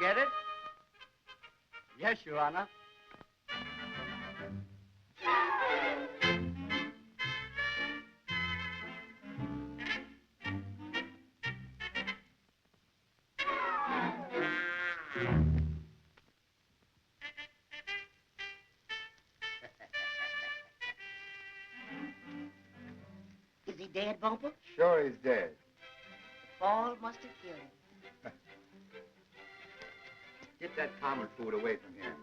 Get it? Yes, Your Honor. Is he dead, Bumper? Sure he's dead. The fall must have killed him. Get that common food away from here.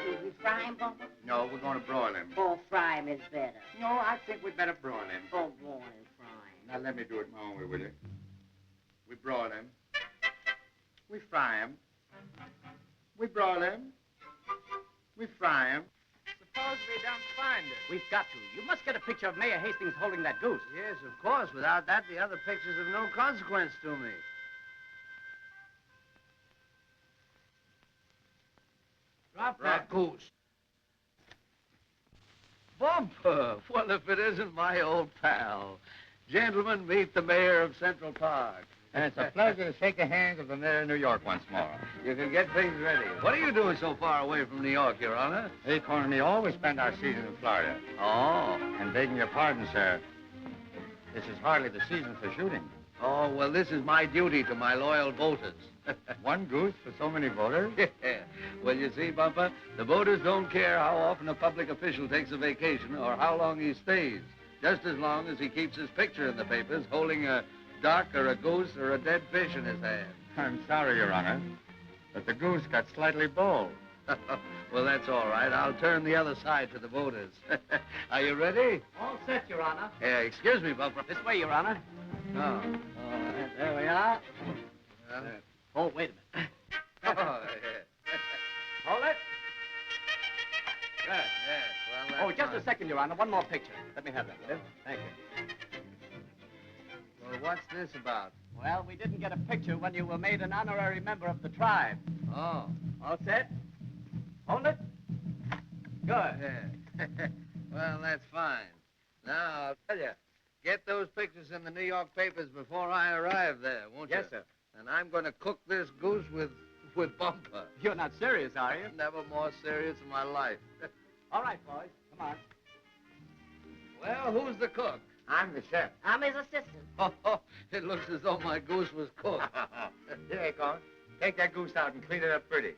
Did we fry him, Bumper? No, we're going to broil him. Oh, fry him is better. No, I think we'd better broil him. Oh, boil and fry him. Now, let me do it my own way, will you? We broil him. We fry him. We broil him. We fry him. Suppose we don't find it. We've got to. You must get a picture of Mayor Hastings holding that goose. Yes, of course. Without that, the other picture's of no consequence to me. Drop that goose. Bumper! Well, if it isn't my old pal. Gentlemen, meet the mayor of Central Park. And it's a pleasure to shake the hands of the mayor of New York once more. You can get things ready. What are you doing so far away from New York, Your Honor? Acorn and me always spend our season in Florida. Oh. And begging your pardon, sir, this is hardly the season for shooting. Oh, well, this is my duty to my loyal voters. One goose for so many voters? Yeah. Well, you see, Bumper, the voters don't care how often a public official takes a vacation or how long he stays, just as long as he keeps his picture in the papers holding a duck or a goose or a dead fish in his hand. I'm sorry, Your Honor, but the goose got slightly bald. Well, that's all right. I'll turn the other side to the voters. Are you ready? All set, Your Honor. Yeah, excuse me, Bumper. This way, Your Honor. Oh. All right, there we are. Oh, wait a minute. Oh, yeah. Hold it. Good, yes. Well, Oh, just a second, Your Honor. One more picture. Let me have that, will you? Thank you. Well, what's this about? Well, we didn't get a picture when you were made an honorary member of the tribe. Oh. All set? Hold it. Good. Yeah. Well, that's fine. Now, I'll tell you, get those pictures in the New York papers before I arrive there, won't you? Yes, sir. And I'm going to cook this goose with Bumper. You're not serious, are you? Never more serious in my life. All right, boys. Come on. Well, who's the cook? I'm the chef. I'm his assistant. Oh, it looks as though my goose was cooked. Here, Acorn. Take that goose out and clean it up pretty.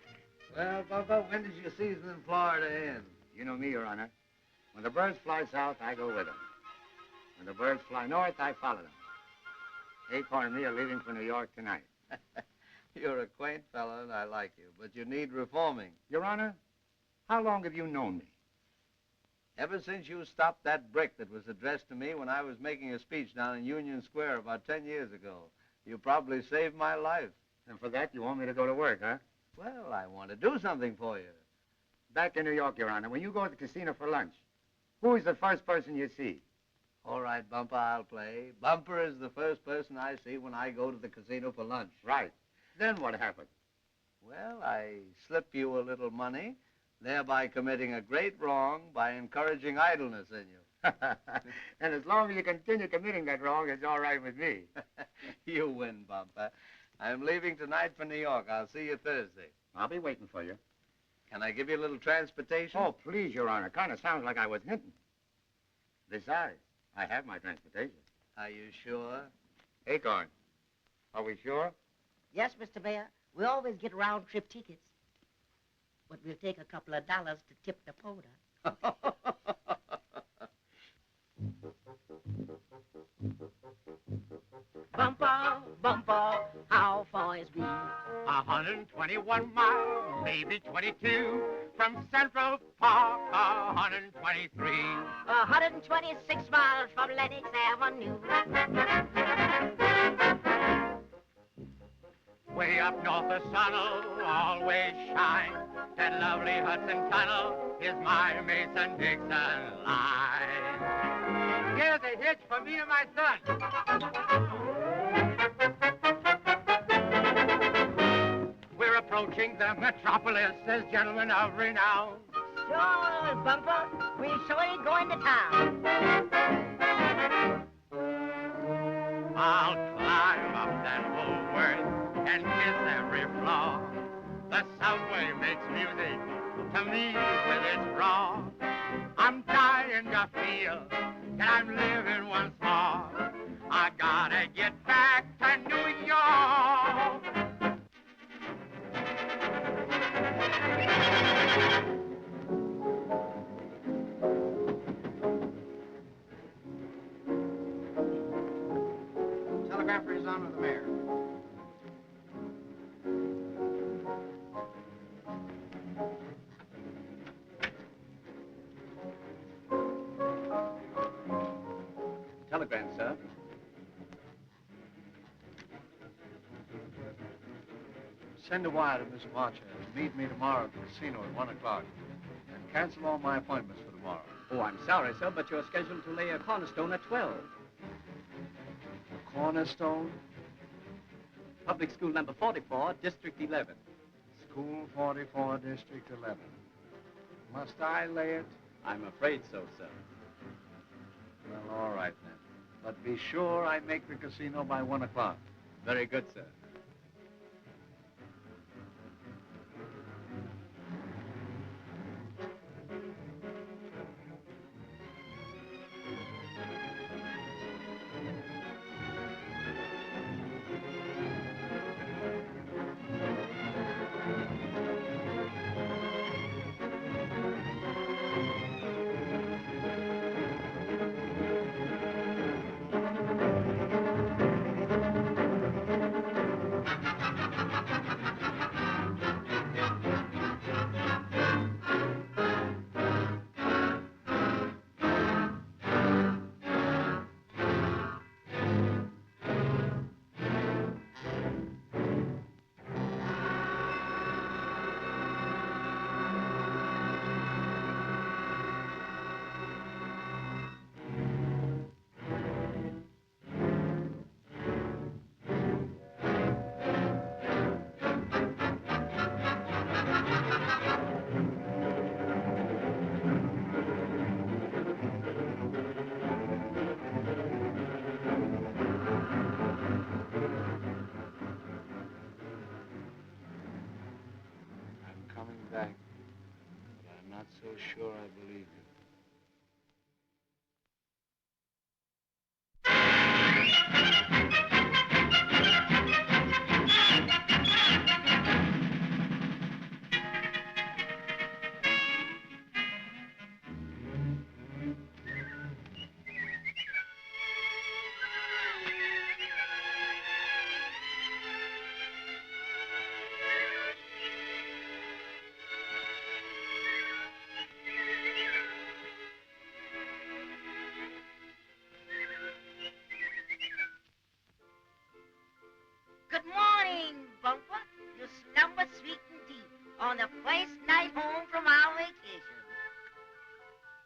Well, Bumper, when does your season in Florida end? You know me, Your Honor. When the birds fly south, I go with them. When the birds fly north, I follow them. Acorn and me are leaving for New York tonight. You're a quaint fellow, and I like you, but you need reforming. Your Honor, how long have you known me? Ever since you stopped that brick that was addressed to me when I was making a speech down in Union Square about 10 years ago, you probably saved my life. And for that, you want me to go to work, huh? Well, I want to do something for you. Back in New York, Your Honor, when you go to the casino for lunch, who is the first person you see? All right, Bumper, I'll play. Bumper is the first person I see when I go to the casino for lunch. Right. Then what happened? Well, I slip you a little money, thereby committing a great wrong by encouraging idleness in you. And as long as you continue committing that wrong, it's all right with me. You win, Bumper. I'm leaving tonight for New York. I'll see you Thursday. I'll be waiting for you. Can I give you a little transportation? Oh, please, Your Honor. Kind of sounds like I was hinting. Besides, I have my transportation. Are you sure? Acorn, are we sure? Yes, Mr. Mayor. We always get round-trip tickets. But we'll take a couple of dollars to tip the porter. Bumper, bumper, how far is we? 121 miles, maybe 22. From Central Park, 123. 126 miles from Lenox Avenue. Way up north, the sun'll always shine. That lovely Hudson Tunnel is my Mason-Dixon line. Here's a hitch for me and my son. We're approaching the metropolis as gentlemen of renown. Sure, Bumper. We sure ain't going to town. I'll climb up that old worth and kiss every floor. The subway makes music to me with its roar. I'm dying to feel that I'm living once more. I gotta get back to New York. Telegrapher is on with the mayor. Telegram, sir. Send a wire to Miss Marcher. Meet me tomorrow at the casino at 1 o'clock. And cancel all my appointments for tomorrow. Oh, I'm sorry, sir, but you're scheduled to lay a cornerstone at 12. Cornerstone? Public School number 44, District 11. School 44, District 11. Must I lay it? I'm afraid so, sir. Well, all right then. But be sure I make the casino by 1 o'clock. Very good, sir. Back, but I'm not so sure I believe you. Good morning, Bumper. You slumber sweet and deep on the first night home from our vacation.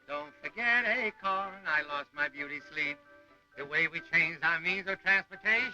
Don't forget, Acorn, I lost my beauty sleep. The way we changed our means of transportation.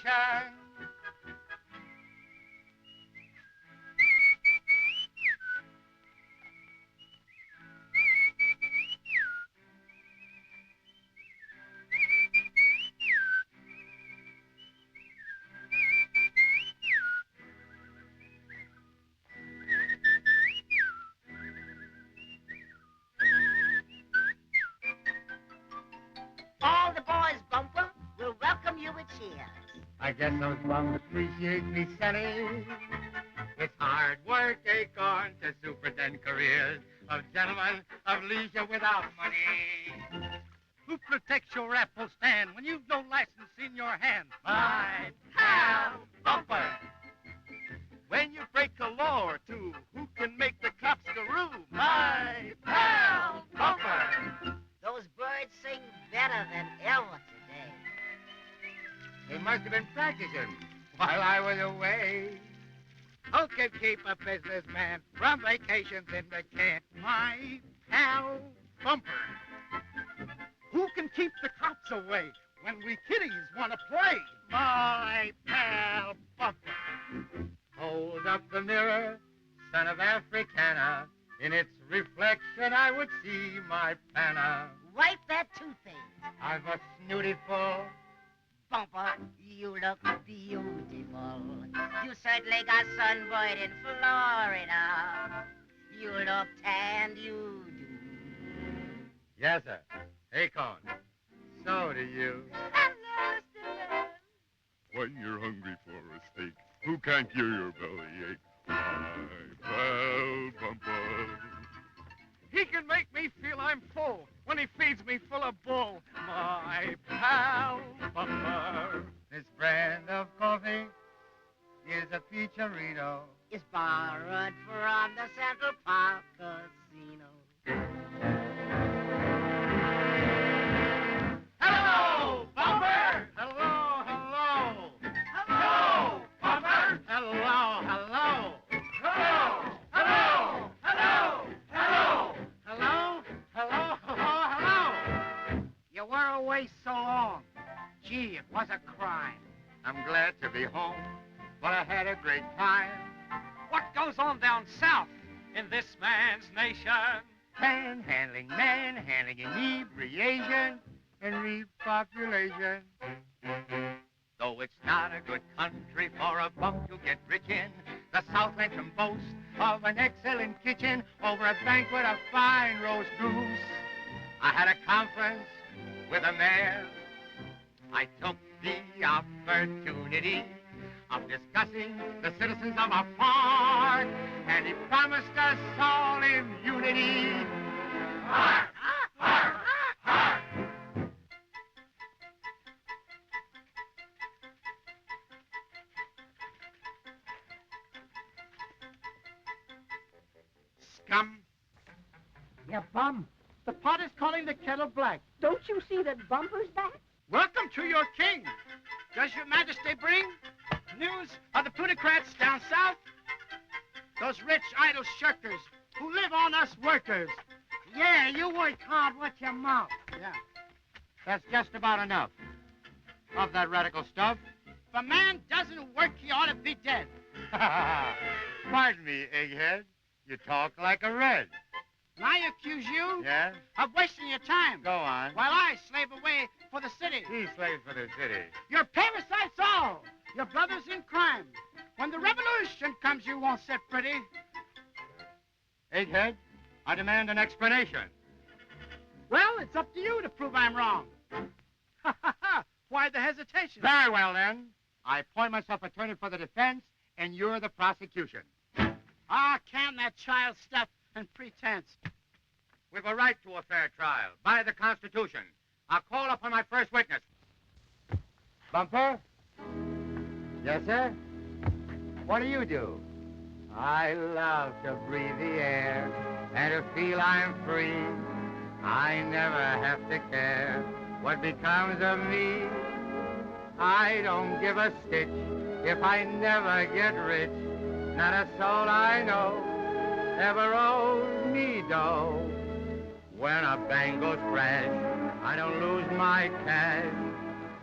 I guess those bums appreciate me, Sonny. It's hard work, acorn, to superintend careers of gentlemen of leisure without money. Who protects your apple stand when you've no license in your hand? My pal Bumper. When you break a law or two, who can make the cops garoo? My pal Bumper. Those birds sing better than ever today. They must have been practicing while I was away. Who can keep a businessman from vacations in the camp? My pal Bumper. Who can keep the cops away when we kiddies want to play? My pal Bumper. Hold up the mirror, son of Africana. In its reflection, I would see my panna. Wipe that toothache. I've a snooty full. Bumper, you look beautiful. You certainly got sunburned in Florida. You look tanned, you do. Yes, sir. Acorn. So do you. Hello, Stella. When you're hungry for a steak, who can't cure your bellyache? My pal Bumper. He can make me feel I'm full when he feeds me full of bull. My pal Bumper. This brand of coffee is a peacherito. It's borrowed from the Central Park Casino. Hello, Bumper! Hello, hello! Hello, Bumper! Hello, hello! Hello, hello! Hello, hello! Hello, hello, hello, hello! You were away so long. Gee, it was a crime. I'm glad to be home, but I had a great time. What goes on down south in this man's nation? Manhandling, inebriation, and repopulation. Though it's not a good country for a bum to get rich in, the Southland can boast of an excellent kitchen over a banquet of fine roast goose. I had a conference with a mayor. I took the opportunity of discussing the citizens of our park, and he promised us all immunity. Hark! Hark! Hark! Scum. You bum. The pot is calling the kettle black. Don't you see that Bumper's back? Welcome to your king. Does your majesty bring news of the plutocrats down south? Those rich idle shirkers who live on us workers. Yeah, you work hard. Watch your mouth. Yeah. That's just about enough of that radical stuff. If a man doesn't work, he ought to be dead. Pardon me, egghead. You talk like a red. And I accuse you Yes? of wasting your time Go on. while I slave away for the city. He slaves for the city. Your parasites all. Your brothers in crime. When the revolution comes, you won't sit pretty. Egghead, I demand an explanation. Well, it's up to you to prove I'm wrong. Why the hesitation? Very well, then. I appoint myself attorney for the defense, and you're the prosecution. Ah, can that child stuff and pretense. We've a right to a fair trial by the Constitution. I'll call upon my first witness. Bumper? Yes, sir? What do? I love to breathe the air and to feel I'm free. I never have to care what becomes of me. I don't give a stitch if I never get rich. Not a soul I know ever owes me dough. When a bank goes crash, I don't lose my cash.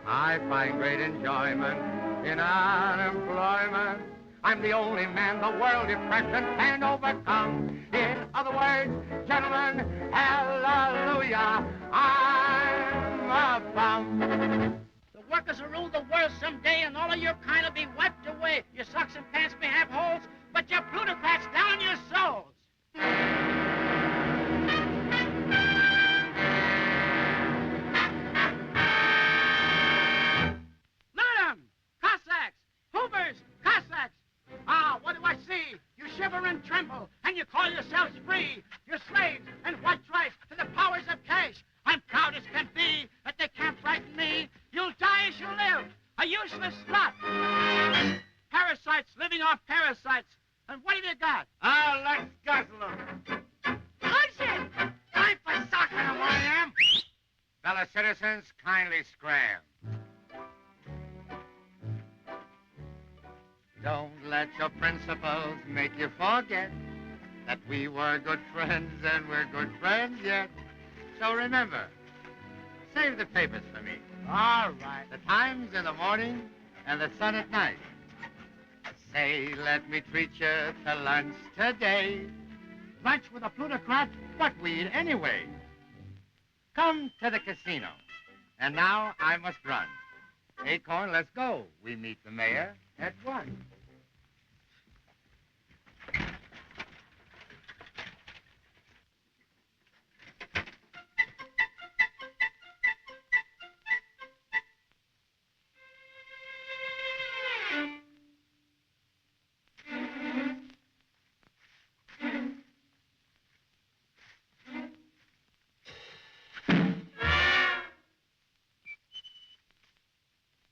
I find great enjoyment in unemployment. I'm the only man the world depression can overcome. In other words, gentlemen, hallelujah, I'm a bum. The workers will rule the world someday, and all of your kind will be wiped away. Your socks and pants may have holes, but your plutocrats down your souls. Loot 'em! people, and you call yourselves free. You're slaves, and what's right to the powers of cash. I'm proud as can be that they can't frighten me. You'll die as you live, a useless lot. Parasites living off parasites. And what have you got? Oh, let's guzzle them. Jolson! Time for soccer, I am. Fellow citizens, kindly scram. Don't let your principles make you forget that we were good friends and we're good friends yet. So remember, save the papers for me. All right. The Times in the morning and the Sun at night. Say, let me treat you to lunch today. Lunch with a plutocrat? What weed anyway? Come to the casino. And now I must run. Acorn, let's go. We meet the mayor at 1.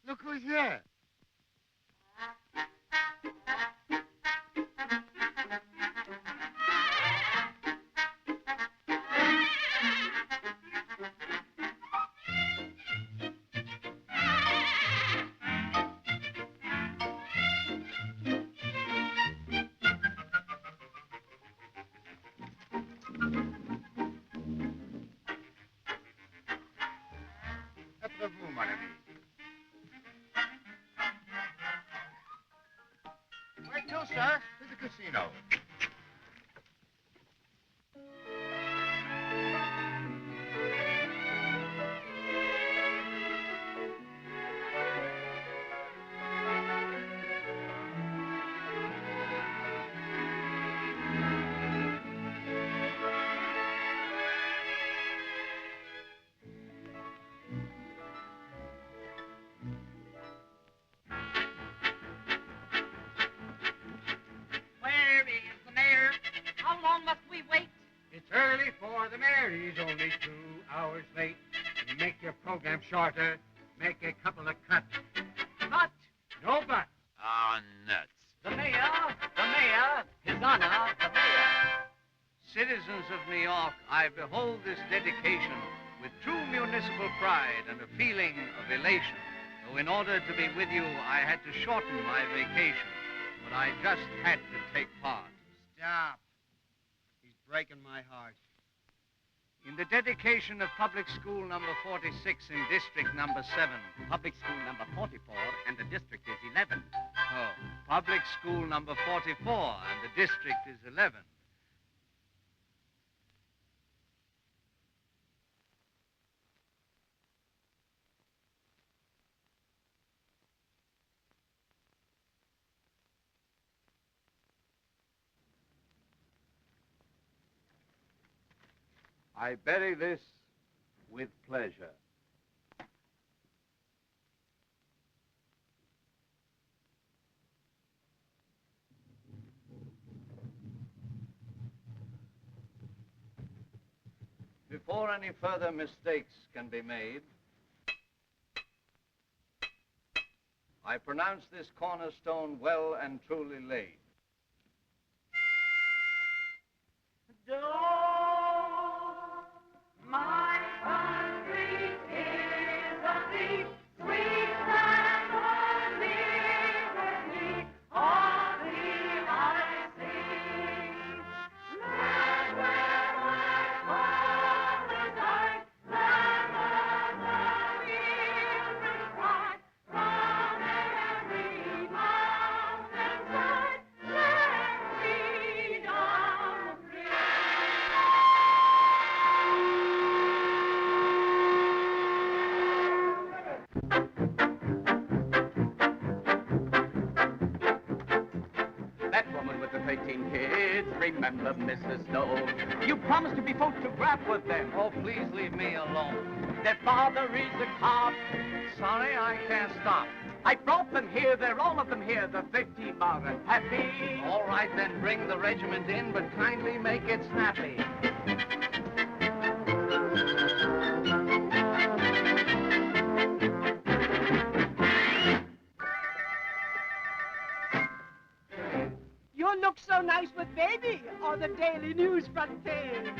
Look who's here. Appelez-vous, mon ami. Where to, sir? To the casino. It's early for the mayor. He's only 2 hours late. Make your program shorter. Make a couple of cuts. But No but. Ah, nuts. the mayor, His Honor, the mayor. Citizens of New York, I behold this dedication with true municipal pride and a feeling of elation. Though in order to be with you, I had to shorten my vacation. But I just had to take part. Stop. He's breaking my heart. In the dedication of public school number 46 in district number 7. Public school number 44, and the district is 11. Oh, public school number 44, and the district is 11. I bury this with pleasure. Before any further mistakes can be made, I pronounce this cornerstone well and truly laid. My country is a free, sweet land of liberty. Of thee I sing. Land where my father died, land of the children's pride. From every mountainside, let freedom ring. That woman with the 13 kids, remember Mrs. Snow. You promised to be photographed with them. Oh, please leave me alone. Their father is a cop. Sorry, I can't stop. I brought them here. They're all of them here. The 15 are happy. All right, then bring the regiment in, but kindly make it snappy. You look so nice with baby on the Daily News front page.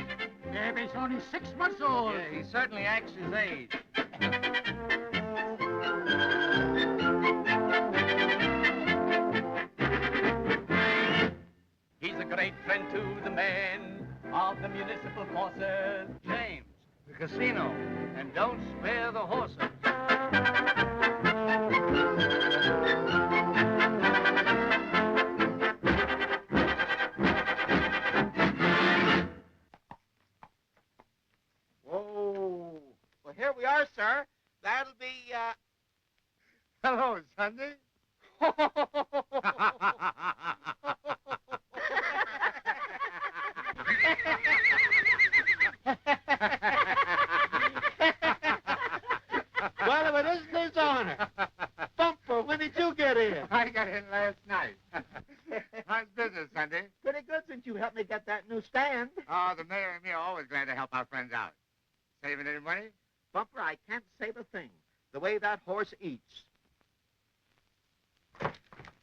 Baby's only 6 months old. Yeah, he certainly acts his age. He's a great friend to the men of the municipal forces. James, the casino, and don't spare the horses. Whoa. Well, here we are, sir. That'll be, Hello, Sunday. Well, if it isn't his honor. Bumper, when did you get in? I got in last night. How's business, Sunday? Pretty good since you helped me get that new stand. Oh, the mayor and me are always glad to help our friends out. Saving any money? Bumper, I can't save a thing. The way that horse eats.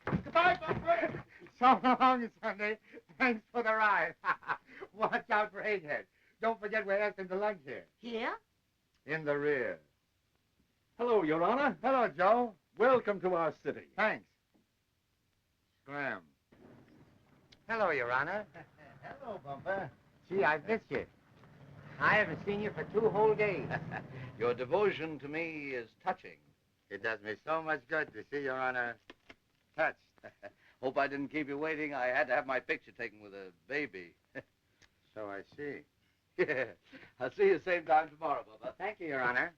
Goodbye, Bumper. So long, Sunday. Thanks for the ride. Watch out for Egghead. Don't forget we're asking to lunch here. Here? In the rear. Hello, Your Honor. Hello, Joe. Welcome to our city. Thanks. Scram. Hello, Your Honor. Hello, Bumper. Gee, I've missed you. I haven't seen you for 2 whole days. Your devotion to me is touching. It does me so much good to see Your Honor touched. Hope I didn't keep you waiting. I had to have my picture taken with a baby. So I see. Yeah. I'll see you same time tomorrow, Bubba. Thank you, Your Honor.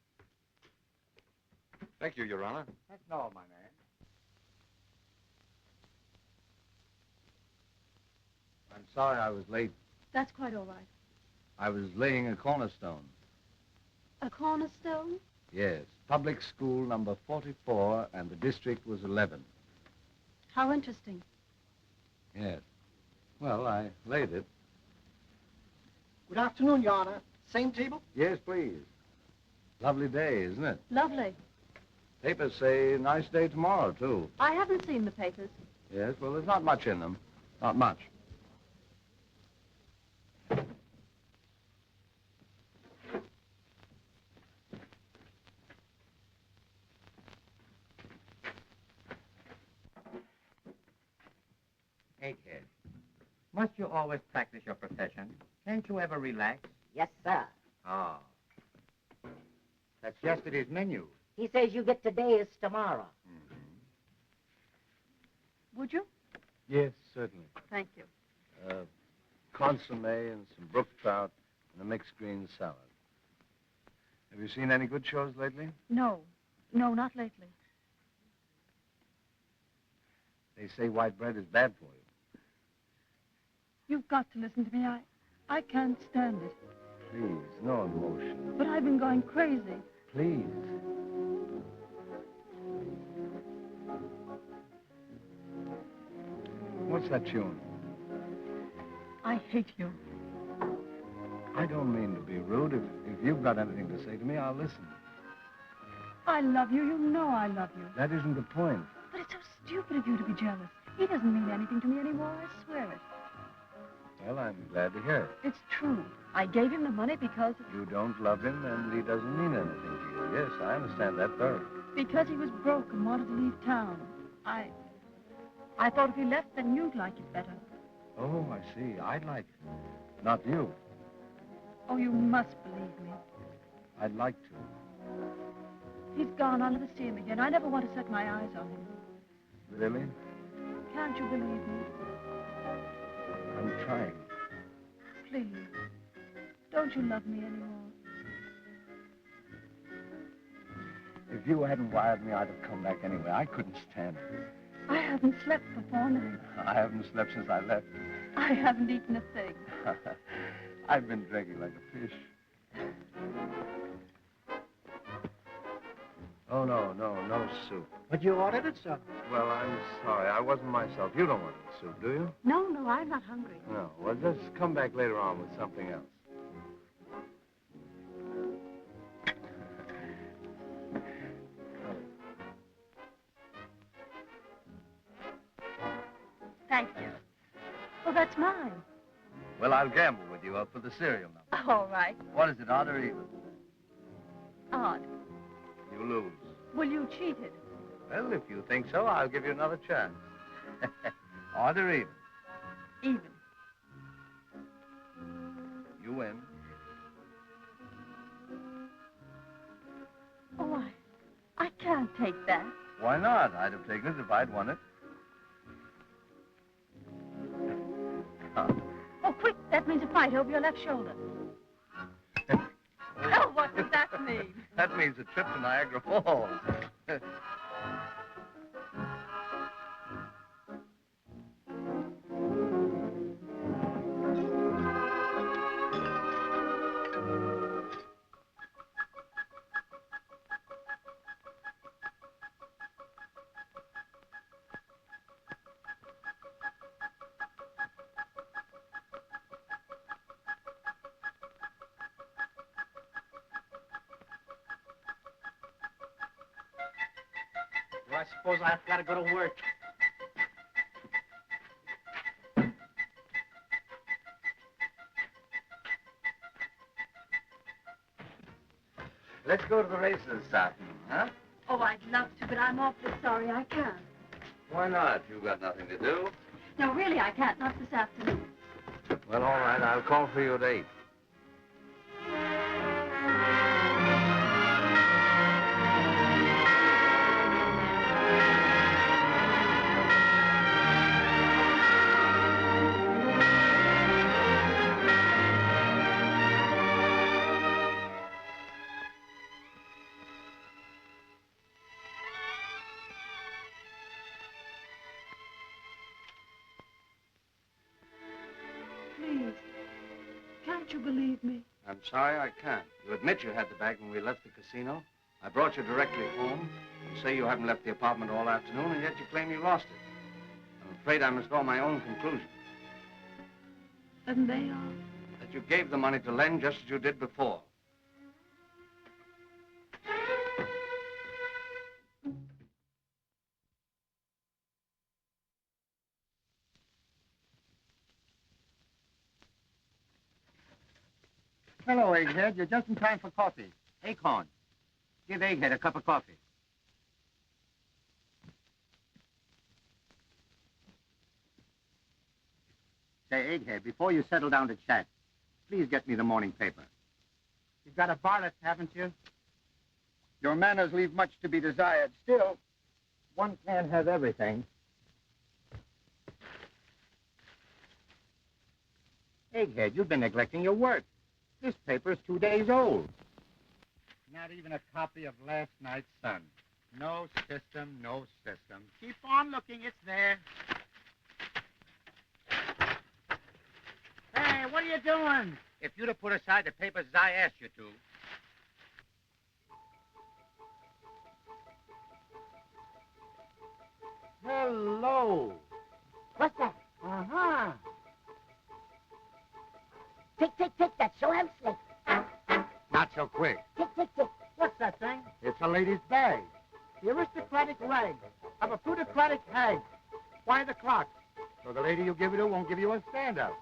Thank you, Your Honor. That's all, my man. I'm sorry I was late. That's quite all right. I was laying a cornerstone. A cornerstone? Yes. Public school number 44, and the district was 11. How interesting. Yes. Well, I laid it. Good afternoon, Your Honor. Same table? Yes, please. Lovely day, isn't it? Lovely. Papers say nice day tomorrow, too. I haven't seen the papers. Yes, well, there's not much in them. Not much. Egghead, must you always practice your profession? Can't you ever relax? Yes, sir. Oh. That's yesterday's menu. He says you get today as tomorrow. Would you? Yes, certainly. Thank you. Consomme and some brook trout and a mixed green salad. Have you seen any good shows lately? No. No, not lately. They say white bread is bad for you. You've got to listen to me. I can't stand it. Please, no emotion. But I've been going crazy. Please. What's that tune? I hate you. I don't mean to be rude. If you've got anything to say to me, I'll listen. I love you. You know I love you. That isn't the point. But it's so stupid of you to be jealous. He doesn't mean anything to me anymore. I swear it. Well, I'm glad to hear it. It's true. I gave him the money because... You don't love him, and he doesn't mean anything to you. Yes, I understand that thoroughly. Because he was broke and wanted to leave town. I thought if he left, then you'd like it better. Oh, I see. I'd like it. Not you. Oh, you must believe me. I'd like to. He's gone. I'll never see him again. I never want to set my eyes on him. Really? Can't you believe me? I'm trying. Please. Don't you love me anymore? If you hadn't wired me, I'd have come back anyway. I couldn't stand it. I haven't slept for 4 nights. I haven't slept since I left. I haven't eaten a thing. I've been drinking like a fish. Oh, no soup. But you ordered it, sir. Well, I'm sorry. I wasn't myself. You don't want any soup, do you? No, I'm not hungry. No. Well, just come back later on with something else. Thank you. Oh, that's mine. Well, I'll gamble with you up for the serial number. All right. What is it, odd or even? Odd. You lose. Well, you cheated. Well, if you think so, I'll give you another chance. Odd or even? Even. You win. Oh, I can't take that. Why not? I'd have taken it if I'd won it. Oh, quick. That means a fight over your left shoulder. Oh, what does that mean? That means a trip to Niagara Falls. I suppose I've got to go to work. Let's go to the races this afternoon, huh? Oh, I'd love to, but I'm awfully sorry I can't. Why not? You've got nothing to do. No, really, I can't. Not this afternoon. Well, all right. I'll call for you at 8. Please, can't you believe me? I'm sorry, I can't. You admit you had the bag when we left the casino. I brought you directly home. You say you haven't left the apartment all afternoon, and yet you claim you lost it. I'm afraid I must draw my own conclusion. And they are? That you gave the money to Len just as you did before. Hello, Egghead. You're just in time for coffee. Acorn. Give Egghead a cup of coffee. Say, Egghead, before you settle down to chat, please get me the morning paper. You've got a varlet, haven't you? Your manners leave much to be desired. Still, one can't have everything. Egghead, you've been neglecting your work. This paper's 2 days old. Not even a copy of last night's Sun. No system, no system. Keep on looking. It's there. Hey, what are you doing? If you'd have put aside the papers as I asked you to. Hello. What's that? Uh-huh. Tick, tick, tick. That's so I'm slick. Not so quick. Tick, tick, tick. What's that thing? It's a lady's bag. The aristocratic rag of a plutocratic hag. Why the clock? So the lady you give it to won't give you a stand-up.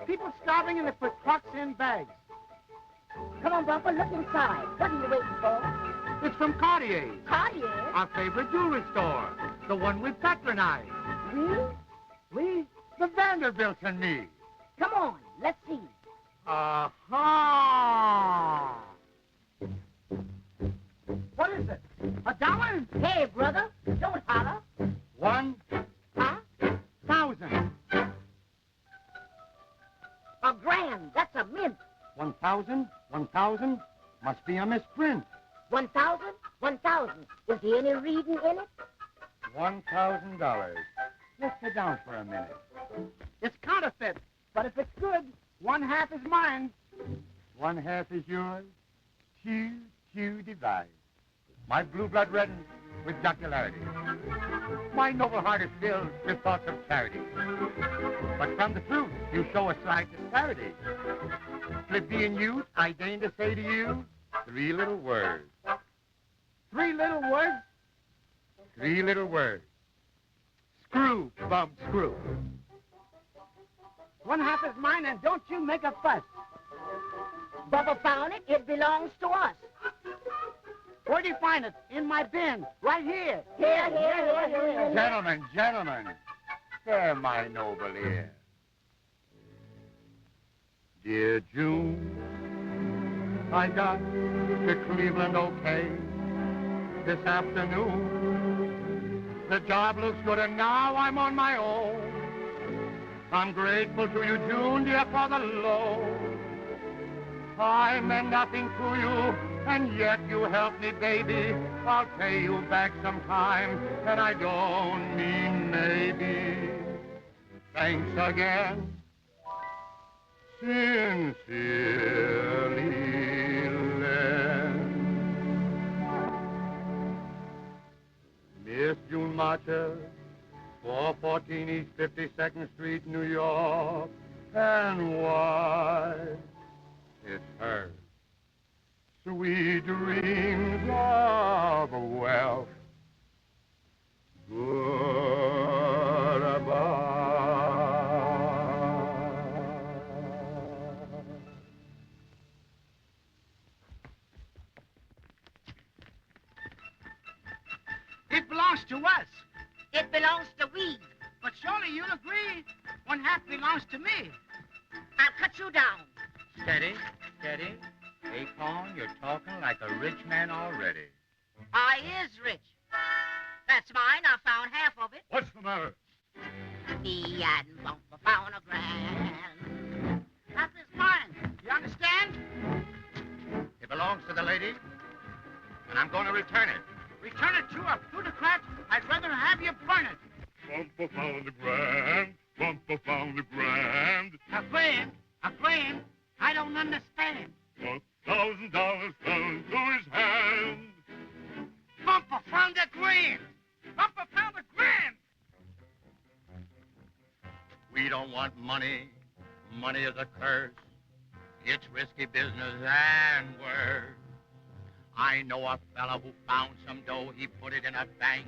People starving and they put clocks in bags. Come on, Bumper, look inside. What are you waiting for? It's from Cartier's. Cartier? Our favorite jewelry store. The one we patronize. We? We? The Vanderbilts and me. Come on, let's see. Aha! What is it? $1? Hey, brother, don't holler. 1,000. A grand, that's a mint. 1,000? 1,000? Must be a misprint. 1,000? 1,000. Is there any reading in it? $1,000. Let's sit down for a minute. It's counterfeit, but if it's good, 1/2 is mine. 1/2 is yours. 2 divide. my blue blood reddened with jocularity. My noble heart is filled with thoughts of charity. But from the truth you show a slight disparity. Plebeian youth, I deign to say to you 3 little words. 3 little words? 3 little words. Screw, bum, screw. One half is mine, and don't you make a fuss. Bubba found it. It belongs to us. Where'd you find it? In my bin. Right here. Here. Gentlemen, spare my noble ear. Dear June, I got to Cleveland okay this afternoon. The job looks good and now I'm on my own. I'm grateful to you, June, dear, for the loan. I meant nothing to you, and yet you helped me, baby. I'll pay you back sometime, and I don't mean maybe. Thanks again. Sincerely, Len. Miss June Marcher, 414 East 52nd Street, New York. And why? It's her. Sweet dreams of wealth. It belongs to us. It belongs to we. But surely you'll agree one half belongs to me. I'll cut you down. Steady. Acorn, you're talking like a rich man already. I is rich. That's mine. I found half of it. What's the matter? Me and Bumper found a grand. Half is mine. You understand? It belongs to the lady, and I'm going to return it. Return it to a plutocrat. I'd rather have you burn it. Bumper found the grand. Bumper found the grand. A grand? I don't understand. $1,000 fell into his hand. Bumper found a grand. Bumper found a grand. We don't want money. Money is a curse. It's risky business and worse. I know a fellow who found some dough. He put it in a bank.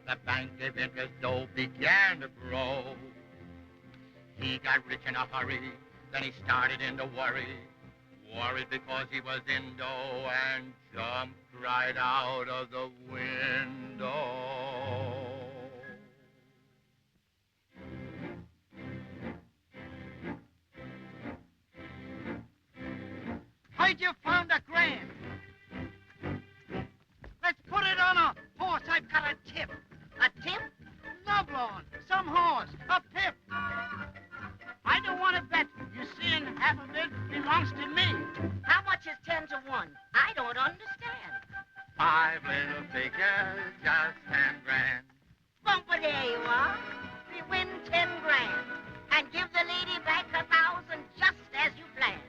The bank gave interest. Dough began to grow. He got rich in a hurry. Then he started into worry. Worried because he was in dough and jumped right out of the window. Heard you found a grand. Let's put it on a horse. I've got a tip. A tip? No, blowing. Some horse. A pip. I don't want to bet. You seeing half of it belongs to me. How much is 10 to 1? I don't understand. 5 little figures, just 10 grand. Bumper, there you are. We win 10 grand. And give the lady back 1,000 just as you planned.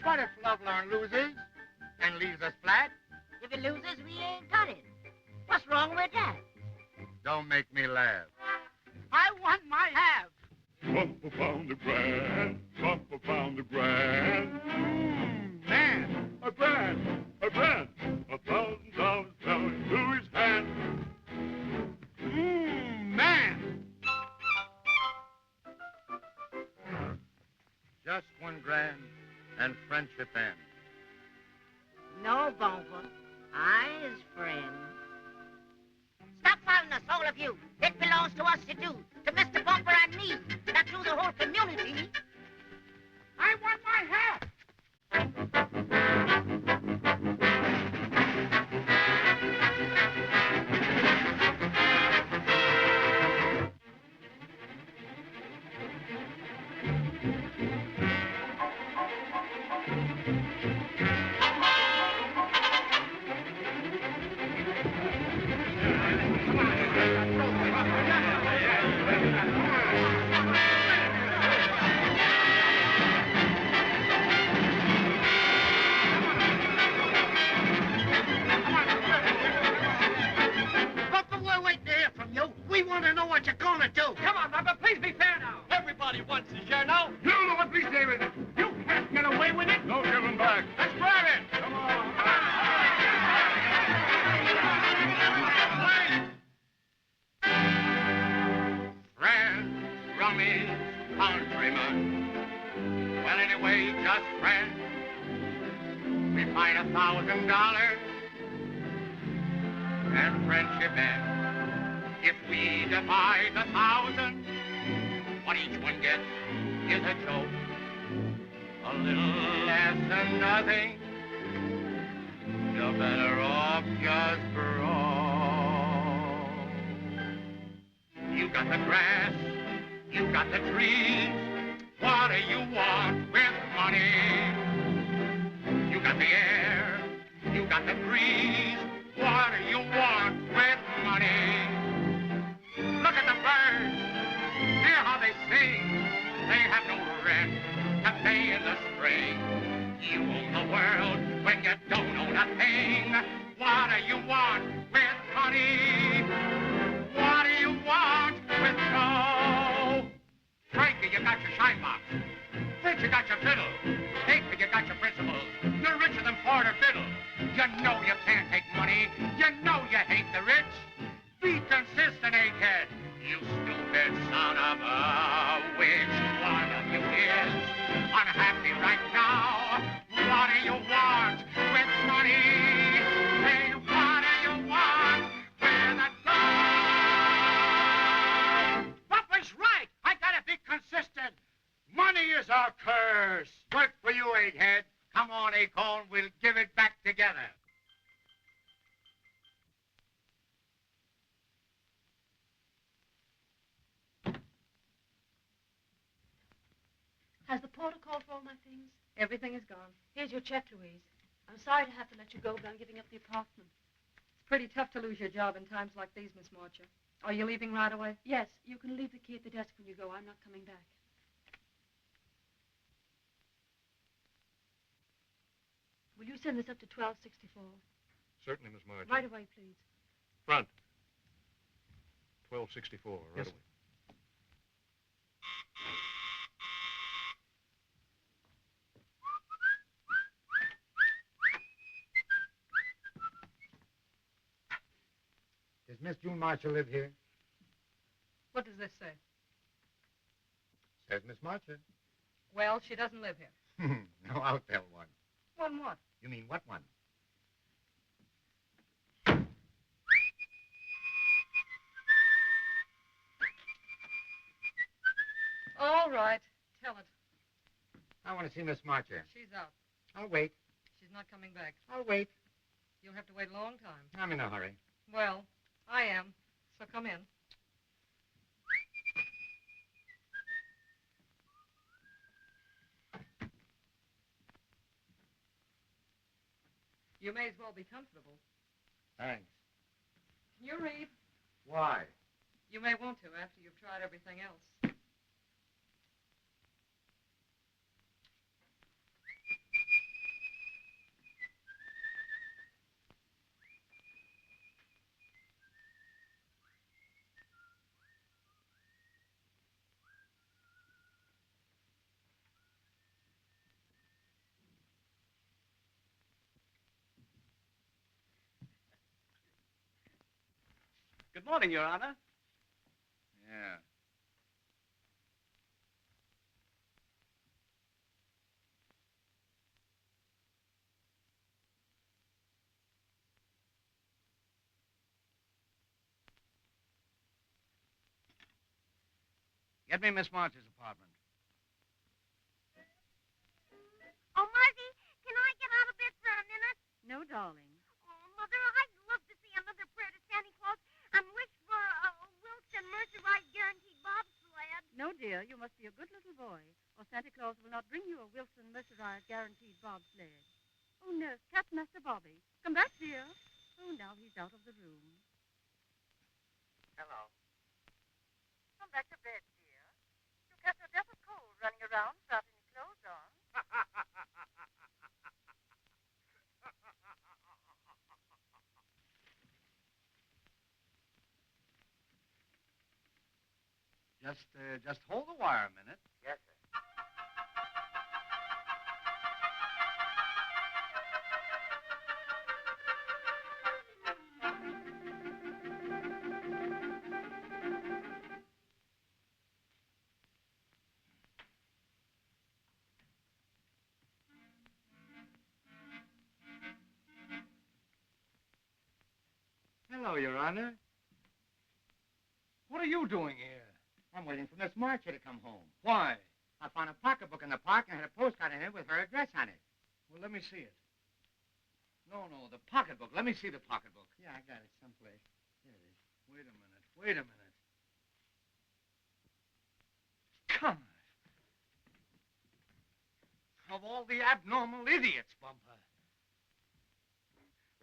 What if Lovelorn loses and leaves us flat? If it loses, we ain't got it. What's wrong with that? Don't make me laugh. I want my half. Bumper found the grand. Bumper found the grand. Man, A grand. $1,000 fell into his hand. man. Just 1 grand and friendship ends. No, Bumper. I is friend. Stop fighting us, all of you. It belongs to us to do. To Mr. Bumper and me. Not to the whole community. I want my half. way, just friends. We find $1,000 and friendship ends. If we divide 1,000, what each one gets is a joke. A little less than nothing. You're better off just broke. You got the grass, you got the trees. What do you want with money? You got the air, you got the breeze. What do you want with money? Look at the birds, hear how they sing. They have no rent to pay in the spring. You own the world when you don't own a thing. What do you want with money? What do you want with dough? Frankie, you got your shine box. Fitz, you got your fiddle. Stately, you got your principles. You're richer than Ford or Biddle. You know you can't take money. You know you hate the rich. Be consistent, egghead. You stupid son of a witch. One of you is unhappy right now. What do you want with money? Say, what do you want with a dog? Papa's right. I gotta be consistent. Money is our curse. Work for you, egghead. Come on, Acorn. We'll give it back together. Has the porter called for all my things? Everything is gone. Here's your check, Louise. I'm sorry to have to let you go, but I'm giving up the apartment. It's pretty tough to lose your job in times like these, Miss Marcher. Are you leaving right away? Yes, you can leave the key at the desk when you go. I'm not coming back. Will you send this up to 1264? Certainly, Miss Marjorie. Right away, please. Front. 1264, right Yes. away. Does Miss June Marshall live here? What does this say? Says Miss Marshall. Well, she doesn't live here. No, I'll tell one. One what? You mean what one? All right. Tell it. I want to see Miss Marshall. She's out. I'll wait. She's not coming back. I'll wait. You'll have to wait a long time. I'm in a hurry. Well, I am. So come in. You may as well be comfortable. Thanks. Can you read? Why? You may want to after you've tried everything else. Good morning, Your Honor. Yeah. Get me Miss March's apartment. Oh, Marty, can I get out of bed for a minute? No, darling. Oh, Mother, I'd love to see another prayer to Santa Claus and wish for a Wilson Mercer-Ride guaranteed bobsled. No, dear, you must be a good little boy, or Santa Claus will not bring you a Wilson Mercer-Ride guaranteed bobsled. Oh, nurse, catch Master Bobby. Come back, dear. Oh, now he's out of the room. Hello. Come back to bed, dear. You'll catch a death of cold running around without any clothes on. Just hold the wire a minute. Yes, sir. Hello, Your Honor. What are you doing here? I'm waiting for Miss Marcher to come home. Why? I found a pocketbook in the park and had a postcard in it with her address on it. Well, let me see it. No, the pocketbook. Let me see the pocketbook. Yeah, I got it someplace. Here it is. Wait a minute. Come on. Of all the abnormal idiots, Bumper.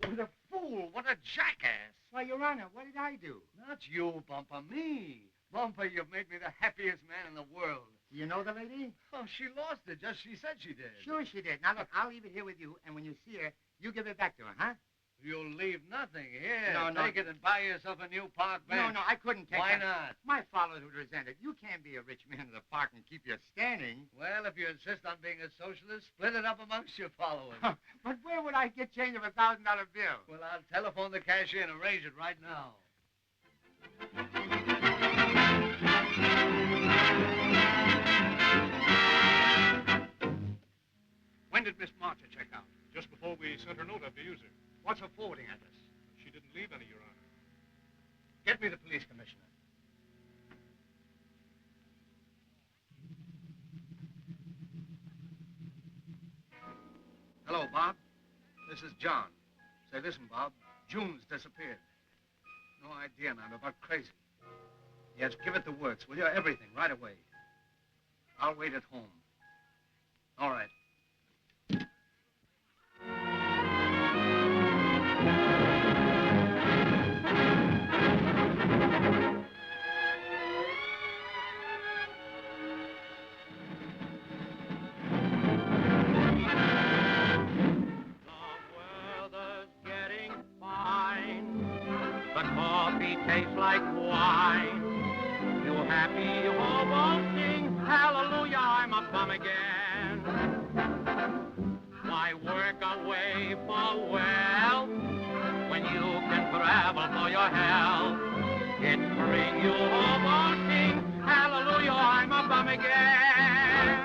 What a fool. What a jackass. Why, Your Honor, what did I do? Not you, Bumper. Me. Bumper, you've made me the happiest man in the world. Do you know the lady? Oh, she lost it. Just she said she did. Sure she did. Now, look, I'll leave it here with you, and when you see her, you give it back to her, huh? You'll leave nothing. Here, No. take it and buy yourself a new park bench. No, I couldn't take Why that. not? My father would resent it. You can't be a rich man in the park and keep you standing. Well, if you insist on being a socialist, split it up amongst your followers. But where would I get change of $1,000 bill? Well, I'll telephone the cashier and arrange it right now. When did Miss Marcher check out? Just before we sent her note up to use her. What's her forwarding address? She didn't leave any, Your Honor. Get me the police commissioner. Hello, Bob. This is John. Say, listen, Bob. June's disappeared. No idea, and I'm about crazy. Yes, give it the works, will you? Everything, right away. I'll wait at home. All right. Coffee tastes like wine. You happy hobo sing, hallelujah, I'm a bum again. Why work away for wealth when you can travel for your health? It's spring, you hobo sing, hallelujah, I'm a bum again.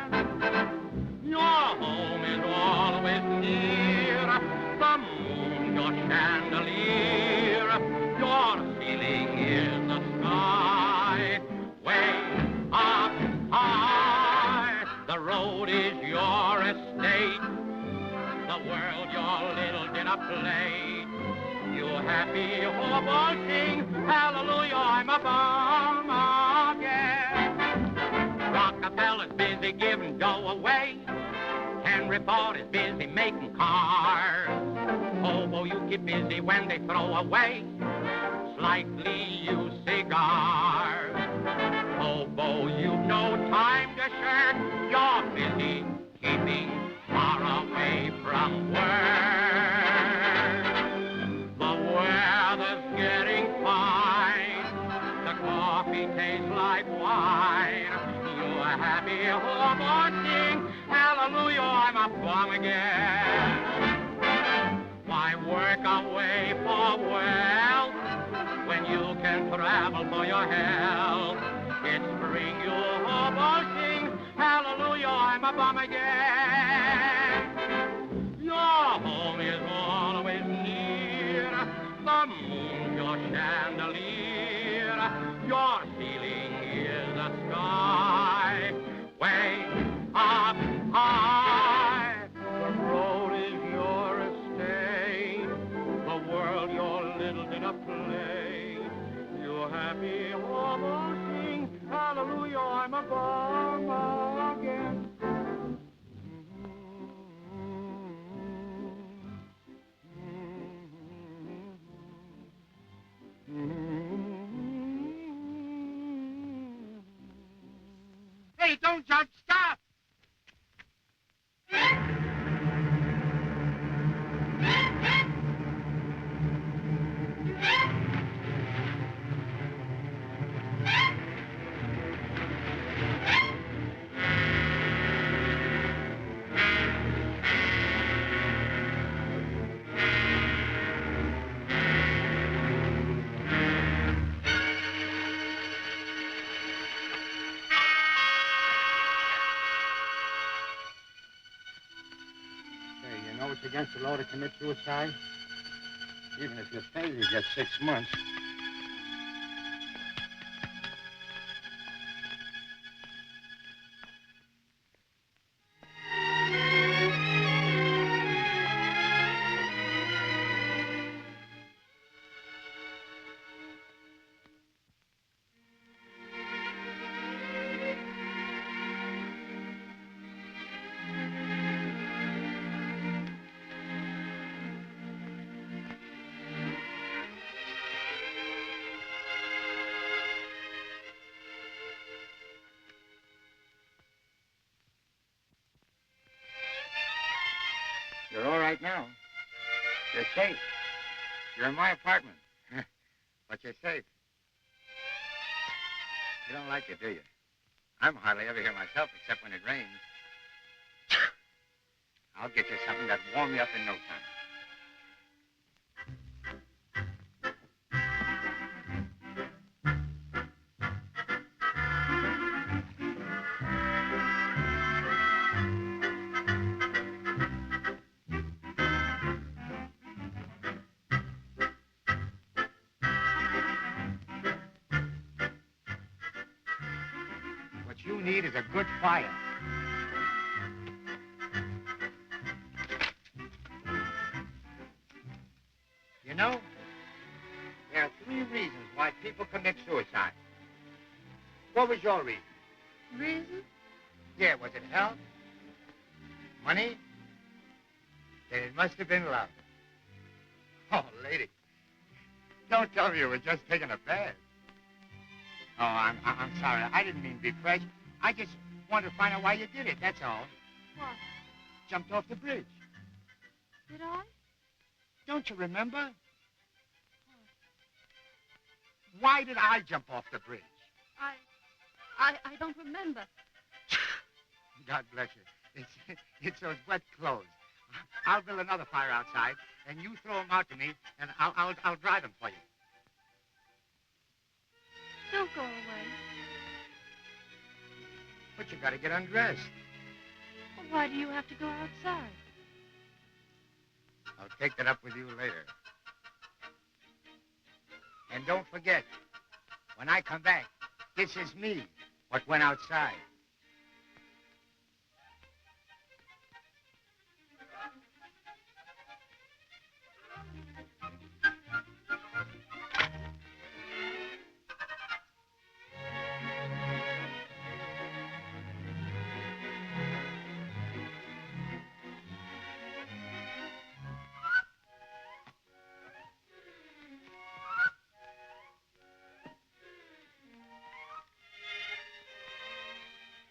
Your home is always near, the moon, your chandelier. Your ceiling is the sky, way up high. The road is your estate, the world your little dinner plate. You happy hobo sing, hallelujah, I'm a bum again. Rockefeller's busy giving dough away. Henry Ford is busy making cars. Hobo, you keep busy when they throw away slightly used cigars. Hobo, you've no time to shirk. You're busy keeping far away from work. The weather's getting fine. The coffee tastes like wine. You a happy hobo sing, hallelujah, I'm a bum again. Why work away for wealth when you can travel for your health? It's spring, you hobo sing, hallelujah, I'm a bum again. Your home is always near, the moon, your chandelier. Your ceiling is the sky, way up high. The road is your estate, the world your little dinner plate. You happy hobo sing, hallelujah, I'm a bum again. Hey, don't jump, stop! Hey, you know it's against the law to commit suicide? Even if you fail, you get 6 months. You're all right now. You're safe. You're in my apartment. But you're safe. You don't like it, do you? I'm hardly ever here myself except when it rains. I'll get you something that'll warm you up in no time. What you need is a good fire. You know, there are 3 reasons why people commit suicide. What was your reason? Reason? Yeah, was it health? Money? Then it must have been love. Oh, lady, don't tell me you were just taking a bath. Oh, I'm sorry. I didn't mean to be fresh. I just wanted to find out why you did it, that's all. What? Jumped off the bridge. Did I? Don't you remember? Why did I jump off the bridge? I don't remember. God bless you. It's those wet clothes. I'll build another fire outside, and you throw them out to me, and I'll dry them for you. Don't go away. But you gotta get undressed. Well, why do you have to go outside? I'll take that up with you later. And don't forget, when I come back, this is me, what went outside.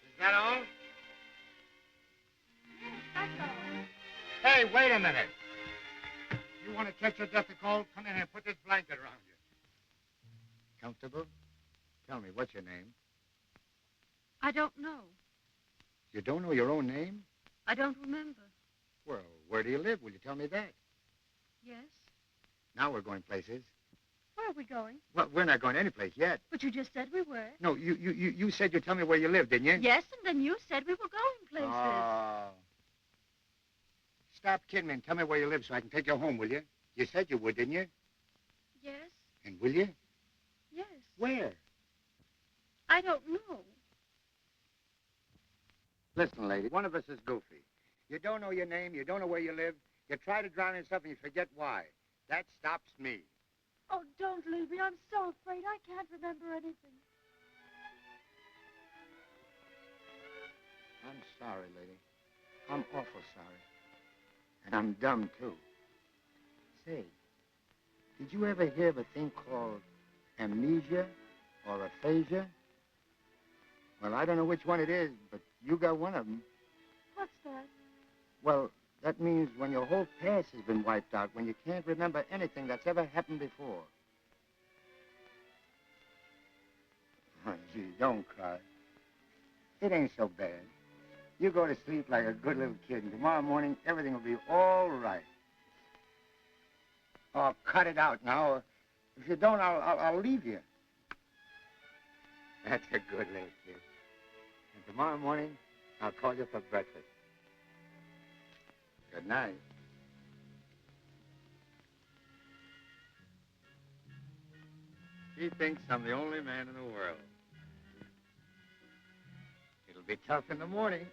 Is that all? That's all. Hey, wait a minute. You want to catch your death of cold? Come in here and put this blanket around you. Comfortable? Tell me, what's your name? I don't know. You don't know your own name? I don't remember. Well, where do you live? Will you tell me that? Yes? Now we're going places. Where are we going? Well, we're not going anyplace yet. But you just said we were. No, you said you'd tell me where you live, didn't you? Yes, and then you said we were going places. Oh. Stop kidding me and tell me where you live so I can take you home, will you? You said you would, didn't you? Yes? And will you? Yes. Where? I don't know. Listen, lady, one of us is goofy. You don't know your name, you don't know where you live, you try to drown yourself and you forget why. That stops me. Oh, don't leave me. I'm so afraid. I can't remember anything. I'm sorry, lady. I'm awful sorry. And I'm dumb, too. Say, did you ever hear of a thing called amnesia or aphasia? Well, I don't know which one it is, but you got one of them. What's that? Well, that means when your whole past has been wiped out, when you can't remember anything that's ever happened before. Oh, gee, don't cry. It ain't so bad. You go to sleep like a good little kid, and tomorrow morning, everything will be all right. Oh, cut it out now. Or if you don't, I'll leave you. That's a good little kid. And tomorrow morning, I'll call you for breakfast. Good night. He thinks I'm the only man in the world. It'll be tough in the morning.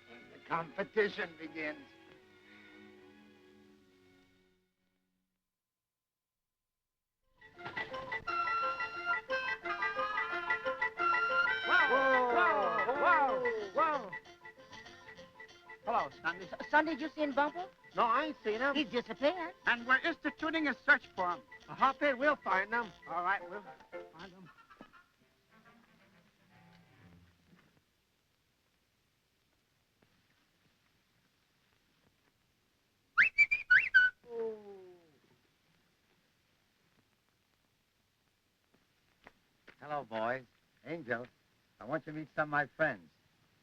When the competition begins. Whoa! Hello, Sunday. Sunday, you seen Bumper? No, I ain't seen him. He's disappeared. And we're instituting a search for him. Hop in, we'll find him. All right, we'll find him. Hello, boys. Angel, I want you to meet some of my friends.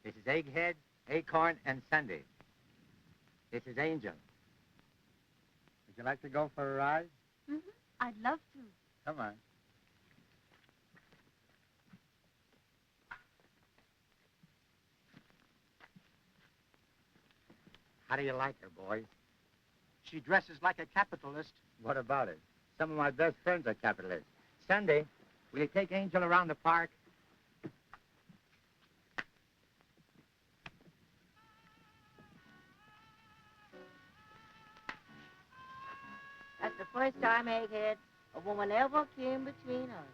This is Egghead, Acorn, and Sunday. This is Angel. Would you like to go for a ride? Mm-hmm. I'd love to. Come on. How do you like her, boys? She dresses like a capitalist. What about it? Some of my best friends are capitalists. Sunday, will you take Angel around the park? That's the first time, Egghead, a woman ever came between us.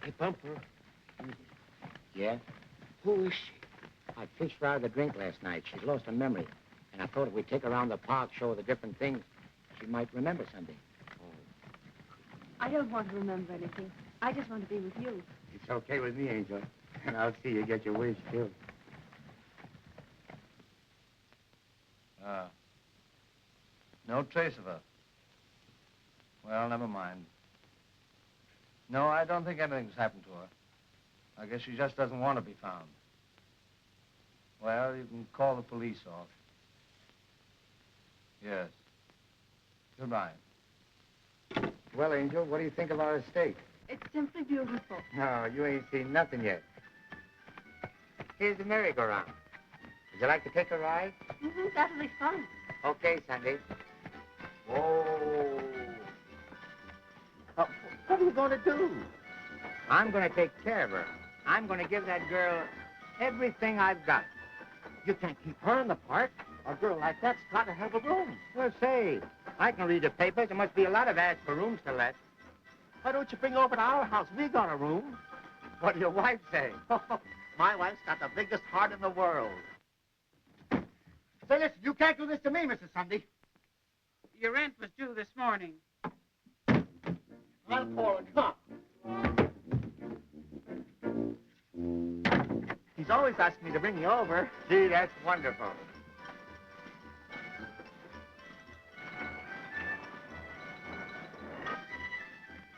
Hey, Bumper. Yeah? Who is she? I fished her out of the drink last night. She's lost her memory. And I thought if we take her around the park, show her the different things, she might remember something. I don't want to remember anything. I just want to be with you. It's okay with me, Angel. And I'll see you get your wish, too. No trace of her. Well, never mind. No, I don't think anything's happened to her. I guess she just doesn't want to be found. Well, you can call the police off. Yes. Goodbye. Well, Angel, what do you think of our estate? It's simply beautiful. No, you ain't seen nothing yet. Here's the merry-go-round. Would you like to take a ride? Mm-hmm, that'll be fun. Okay, Sandy. Whoa. What are you going to do? I'm going to take care of her. I'm going to give that girl everything I've got. You can't keep her in the park. A girl like that's got to have a room. Well, say, I can read the papers. There must be a lot of ads for rooms to let. Why don't you bring her over to our house? We got a room. What do your wife say? My wife's got the biggest heart in the world. Say, listen, you can't do this to me, Mrs. Sunday. Your rent was due this morning. I'll call a cop. He's always asking me to bring you over. Gee, that's wonderful.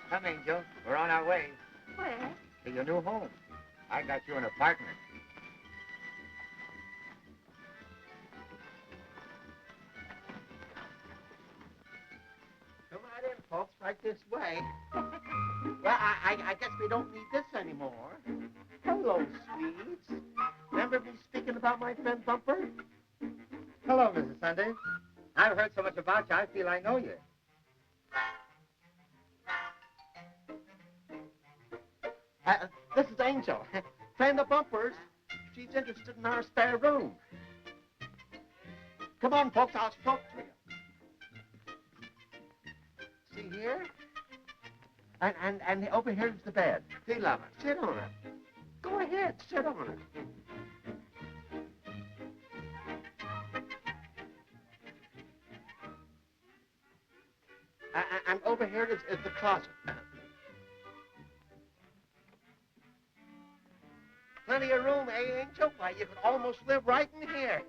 Come, Angel. We're on our way. Where? To your new home. I got you an apartment. Come right in, folks, right this way. Well, I guess we don't need this anymore. Hello, sweets. Remember me speaking about my friend Bumper? Hello, Mrs. Sunday. I've heard so much about you, I feel I know you. This is Angel, friend of Bumper's. She's interested in our spare room. Come on, folks, I'll talk to you. See here? And over here's the bed. See, love it. Sit on it. Go ahead, sit on it. And over here is the closet. Plenty of room, eh, Angel? Why, you could almost live right in here.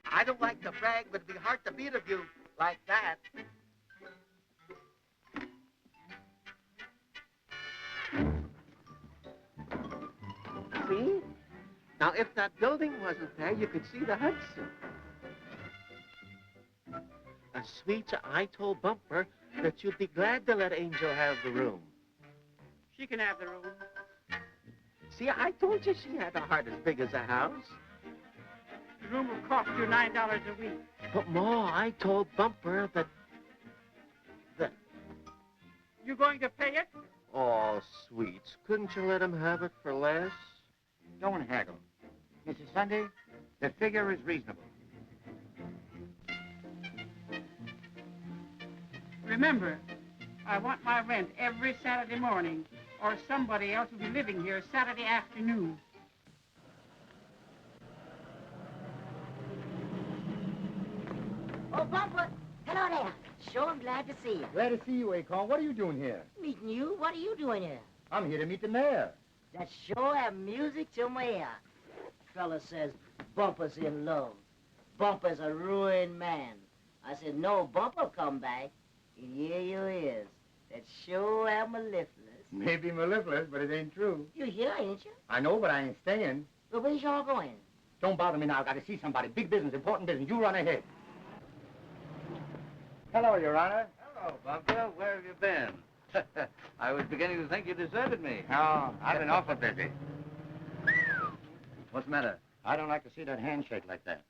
I don't like to brag, but it'd be hard to beat a view like that. See? Now, if that building wasn't there, you could see the Hudson. Sweet, I told Bumper that you'd be glad to let Angel have the room. She can have the room. See, I told you she had a heart as big as a house. The room will cost you $9 a week. But, Ma, I told Bumper that... You going to pay it? Oh, sweets, couldn't you let him have it for less? Don't haggle. Mrs. Sunday, the figure is reasonable. Remember, I want my rent every Saturday morning, or somebody else will be living here Saturday afternoon. Oh, Bumper, hello there. Sure, I'm glad to see you. Glad to see you, Acorn. What are you doing here? Meeting you? What are you doing here? I'm here to meet the mayor. That sure have music to my ear. Fella says Bumper's in love. Bumper's a ruined man. I said, no, Bumper come back. And here you is. That sure have mellifluous. Maybe mellifluous, but it ain't true. You here, ain't you? I know, but I ain't staying. Well, where's y'all going? Don't bother me now. I got to see somebody. Big business, important business. You run ahead. Hello, Your Honor. Hello, Bumper. Where have you been? I was beginning to think you deserted me. No, I've been awful busy. What's the matter? I don't like to see that handshake like that.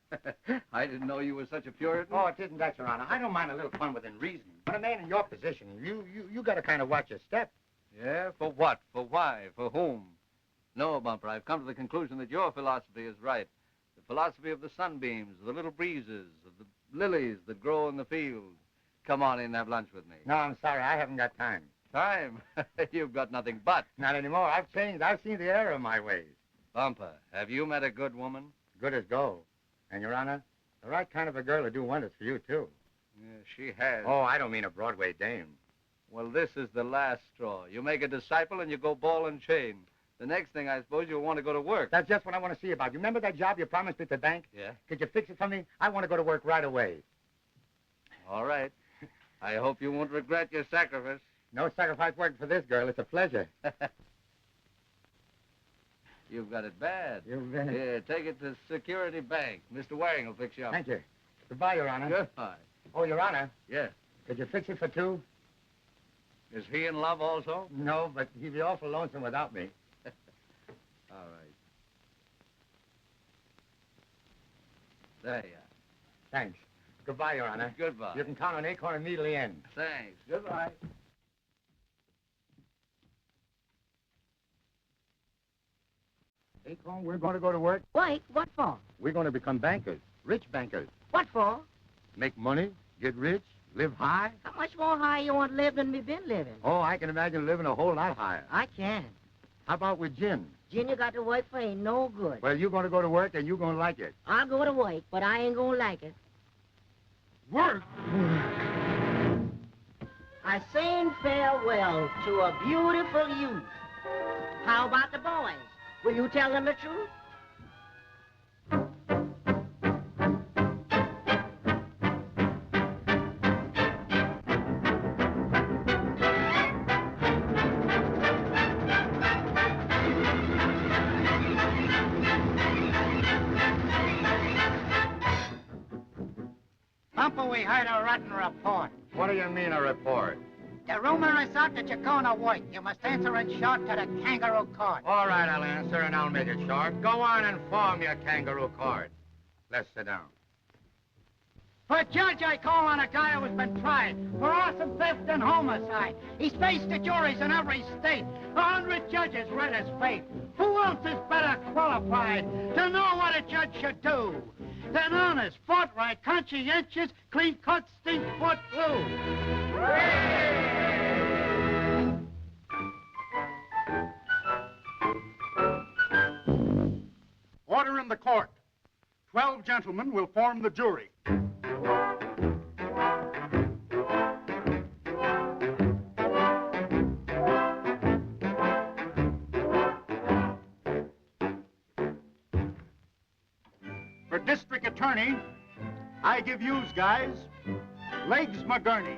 I didn't know you were such a Puritan. Oh, it isn't that, Your Honor. I don't mind a little fun within reason. But a man in your position, you got to kind of watch your step. Yeah? For what? For why? For whom? No, Bumper, I've come to the conclusion that your philosophy is right. The philosophy of the sunbeams, of the little breezes, of the lilies that grow in the field. Come on in and have lunch with me. No, I'm sorry. I haven't got time. Time? You've got nothing but. Not anymore. I've changed. I've seen the error of my ways. Bumper, have you met a good woman? Good as gold. And, Your Honor, the right kind of a girl to do wonders for you, too. Yeah, she has. Oh, I don't mean a Broadway dame. Well, this is the last straw. You make a disciple and you go ball and chain. The next thing, I suppose, you'll want to go to work. That's just what I want to see about. You remember that job you promised me at the bank? Yeah? Could you fix it for me? I want to go to work right away. All right. I hope you won't regret your sacrifice. No sacrifice working for this girl. It's a pleasure. You've got it bad. You've been... Here, take it to Security Bank. Mr. Waring will fix you up. Thank you. Goodbye, Your Honor. Goodbye. Oh, Your Honor. Yes. Could you fix it for two? Is he in love also? No, but he'd be awful lonesome without me. All right. There you are. Thanks. Goodbye, Your Honor. Goodbye. You can count on Acorn immediately in. Thanks. Goodbye. Acorn, we're going to go to work. Wait, what for? We're going to become bankers. Rich bankers. What for? Make money, get rich, live high. How much more high you want to live than we been living? Oh, I can imagine living a whole lot higher. I can. How about with gin? Gin you got to work for ain't no good. Well, you're going to go to work and you're going to like it. I'll go to work, but I ain't gonna like it. Work? I sing farewell to a beautiful youth. How about the boys? Will you tell them the truth? Bumper, we heard a rotten report. What do you mean, a report? The rumor is out that you're going to work. You must answer it short to the kangaroo court. All right, I'll answer, and I'll make it short. Go on and form your kangaroo court. Let's sit down. For a judge, I call on a guy who's been tried for arson, theft, and homicide. He's faced the juries in every state. 100 judges read his fate. Who else is better qualified to know what a judge should do than honest, forthright, conscientious, clean-cut, stink-foot blue? Order in the court. 12 gentlemen will form the jury. For district attorney, I give yous guys Legs McGurney.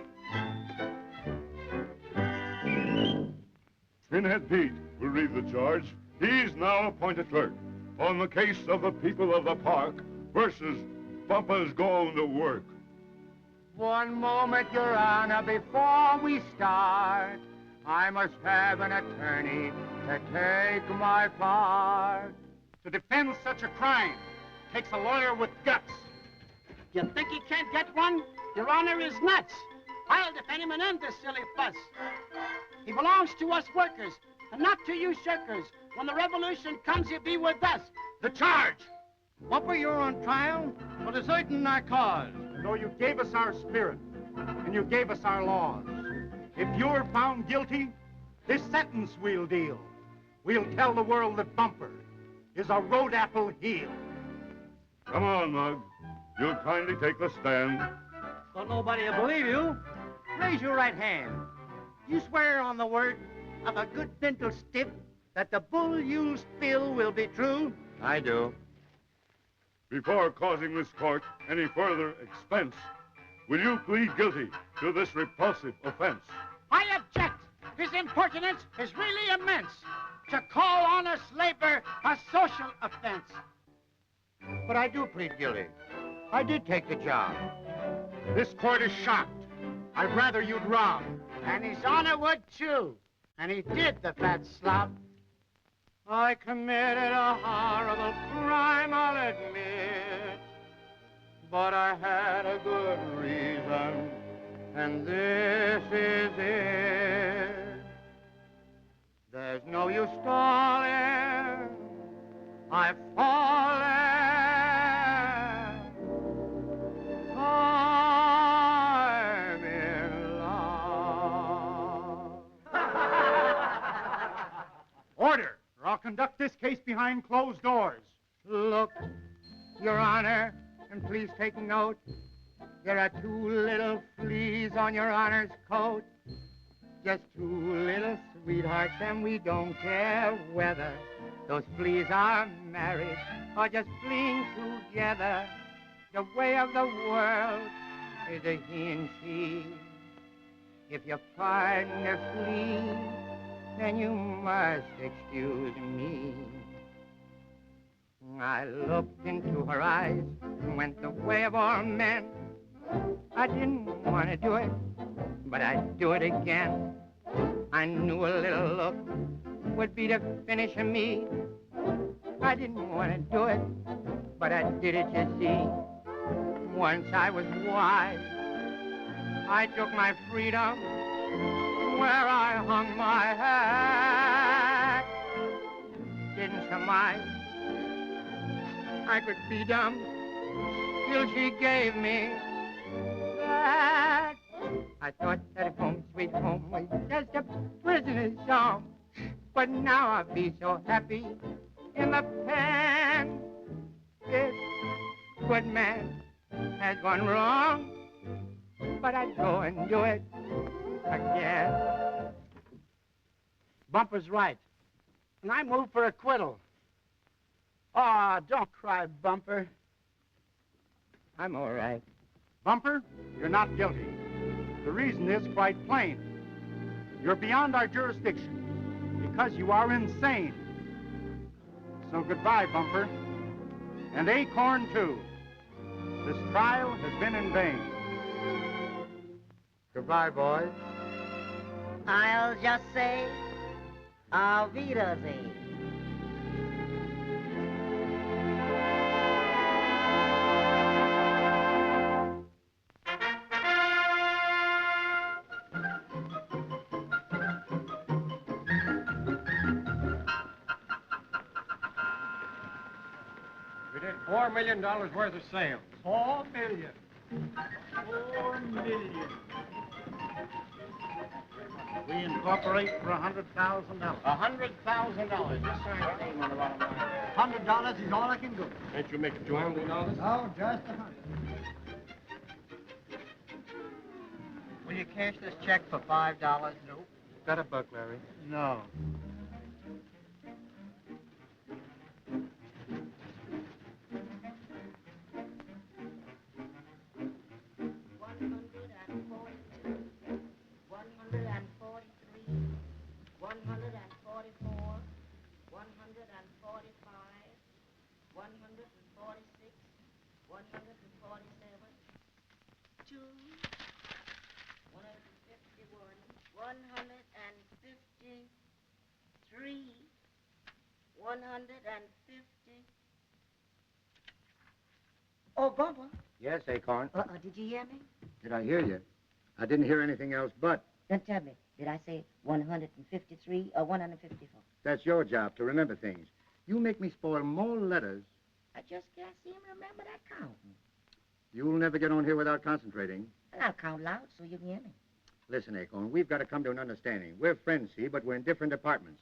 Pinhead Pete will read the charge. He's now appointed clerk on the case of the people of the park versus Bumpers going to work. One moment, Your Honor, before we start. I must have an attorney to take my part. To defend such a crime, takes a lawyer with guts. You think he can't get one? Your Honor is nuts. I'll defend him and end this silly fuss. He belongs to us workers, and not to you shirkers. When the revolution comes, he'll be with us. The charge! Bumper, you're on trial for deserting our cause. Though you gave us our spirit, and you gave us our laws, if you're found guilty, this sentence we'll deal. We'll tell the world that Bumper is a road apple heel. Come on, Mug. You'll kindly take the stand. Well, nobody will believe you. Raise your right hand. You swear on the word of a good dental stiff that the bull you spill will be true? I do. Before causing this court any further expense, will you plead guilty to this repulsive offense? I object. His impertinence is really immense. To call honest labor a social offense. But I do plead guilty. I did take the job. This court is shocked. I'd rather you'd rob. And his honor would too. And he did, the fat slob. I committed a horrible crime, I'll admit. But I had a good reason, and this is it. There's no use stalling. I've fallen. I'm in love. Order, or I'll conduct this case behind closed doors. Look, Your Honor, and please take note. There are 2 little fleas on Your Honor's coat. Just 2 little sweethearts, and we don't care whether those fleas are married or just fleeing together. The way of the world is a he and she. If you pardon the flea, then you must excuse me. I looked into her eyes and went the way of all men. I didn't want to do it, but I'd do it again. I knew a little look would be the finish of me. I didn't want to do it, but I did it, you see. Once I was wise, I took my freedom where I hung my hat. Didn't surmise I could be dumb till she gave me that. I thought that home sweet home was just a prisoner's home, but now I'll be so happy in the pen. This good man has gone wrong, but I'd go and do it again. Bumper's right. And I move for acquittal. Ah, don't cry, Bumper. I'm all right. Bumper, you're not guilty. The reason is quite plain. You're beyond our jurisdiction because you are insane. So goodbye, Bumper. And Acorn, too. This trial has been in vain. Goodbye, boys. I'll just say, Auf Wiedersehen. We did $4 million worth of sales. 4 million. 4 million. We incorporate for $100,000. $100,000. Just sign your name on the bottom line. $100 is all I can do. Can't you make it $200? No, just 100. Will you cash this check for $5? Nope. Got a buck, Larry? No. Oh, Bumper. Yes, Acorn. Did you hear me? Did I hear you? I didn't hear anything else but. Then tell me, did I say 153 or 154? That's your job, to remember things. You make me spoil more letters. I just can't seem to remember that counting. You'll never get on here without concentrating. And I'll count loud so you can hear me. Listen, Acorn, we've got to come to an understanding. We're friends, see, but we're in different departments.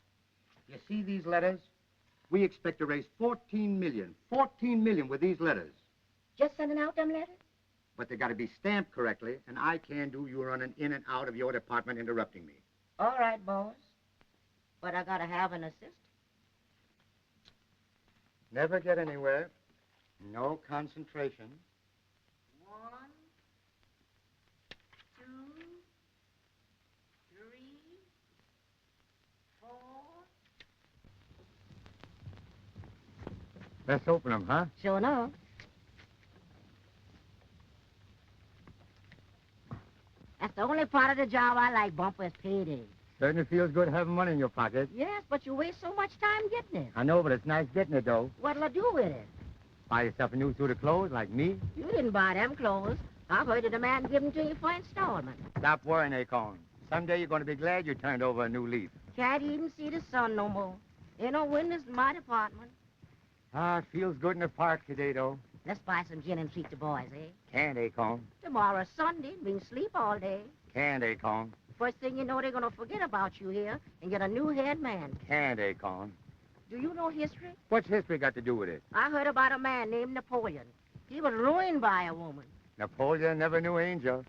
You see these letters? We expect to raise 14 million. 14 million with these letters. Just sending out them letters? But they got to be stamped correctly, and I can't do you running in and out of your department interrupting me. All right, boss. But I got to have an assistant. Never get anywhere. No concentration. 1, 2, 3, 4. Let's open them, huh? Sure enough. That's the only part of the job I like, Bumper, is payday. Certainly feels good having money in your pocket. Yes, but you waste so much time getting it. I know, but it's nice getting it, though. What'll I do with it? Buy yourself a new suit of clothes, like me. You didn't buy them clothes. I've heard that a man give them to you for installment. Stop worrying, Acorn. Someday you're going to be glad you turned over a new leaf. Can't even see the sun no more. Ain't no windows in my department. Ah, it feels good in the park today, though. Let's buy some gin and treat the boys, eh? Can't, Acorn. Tomorrow's Sunday. We can sleep all day. Can't, Acorn. First thing you know, they're going to forget about you here and get a new head man. Can't, Acorn. Do you know history? What's history got to do with it? I heard about a man named Napoleon. He was ruined by a woman. Napoleon never knew Angel.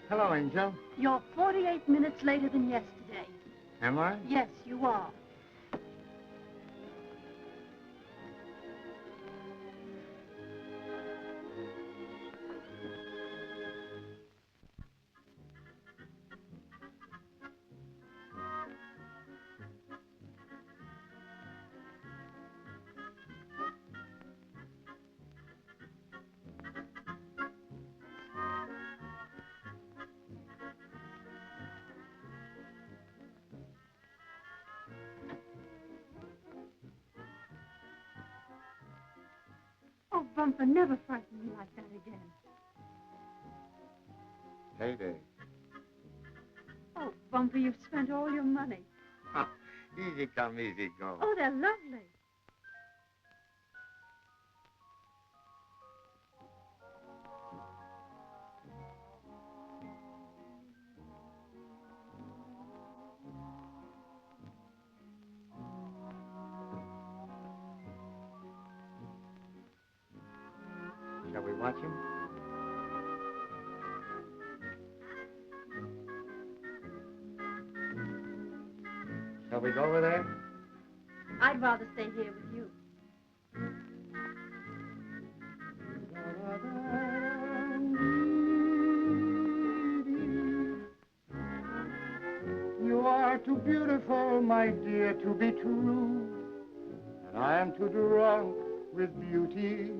Hello, Angel. You're 48 minutes later than yesterday. Am I? Yes, you are. Oh, Bumper, never frighten me like that again. Payday. Oh, Bumper, you've spent all your money. Easy come, easy go. Oh, they're lovely. Shall we watch him? Shall we go over there? I'd rather stay here with you. You are too beautiful, my dear, to be true. And I am too drunk with beauty.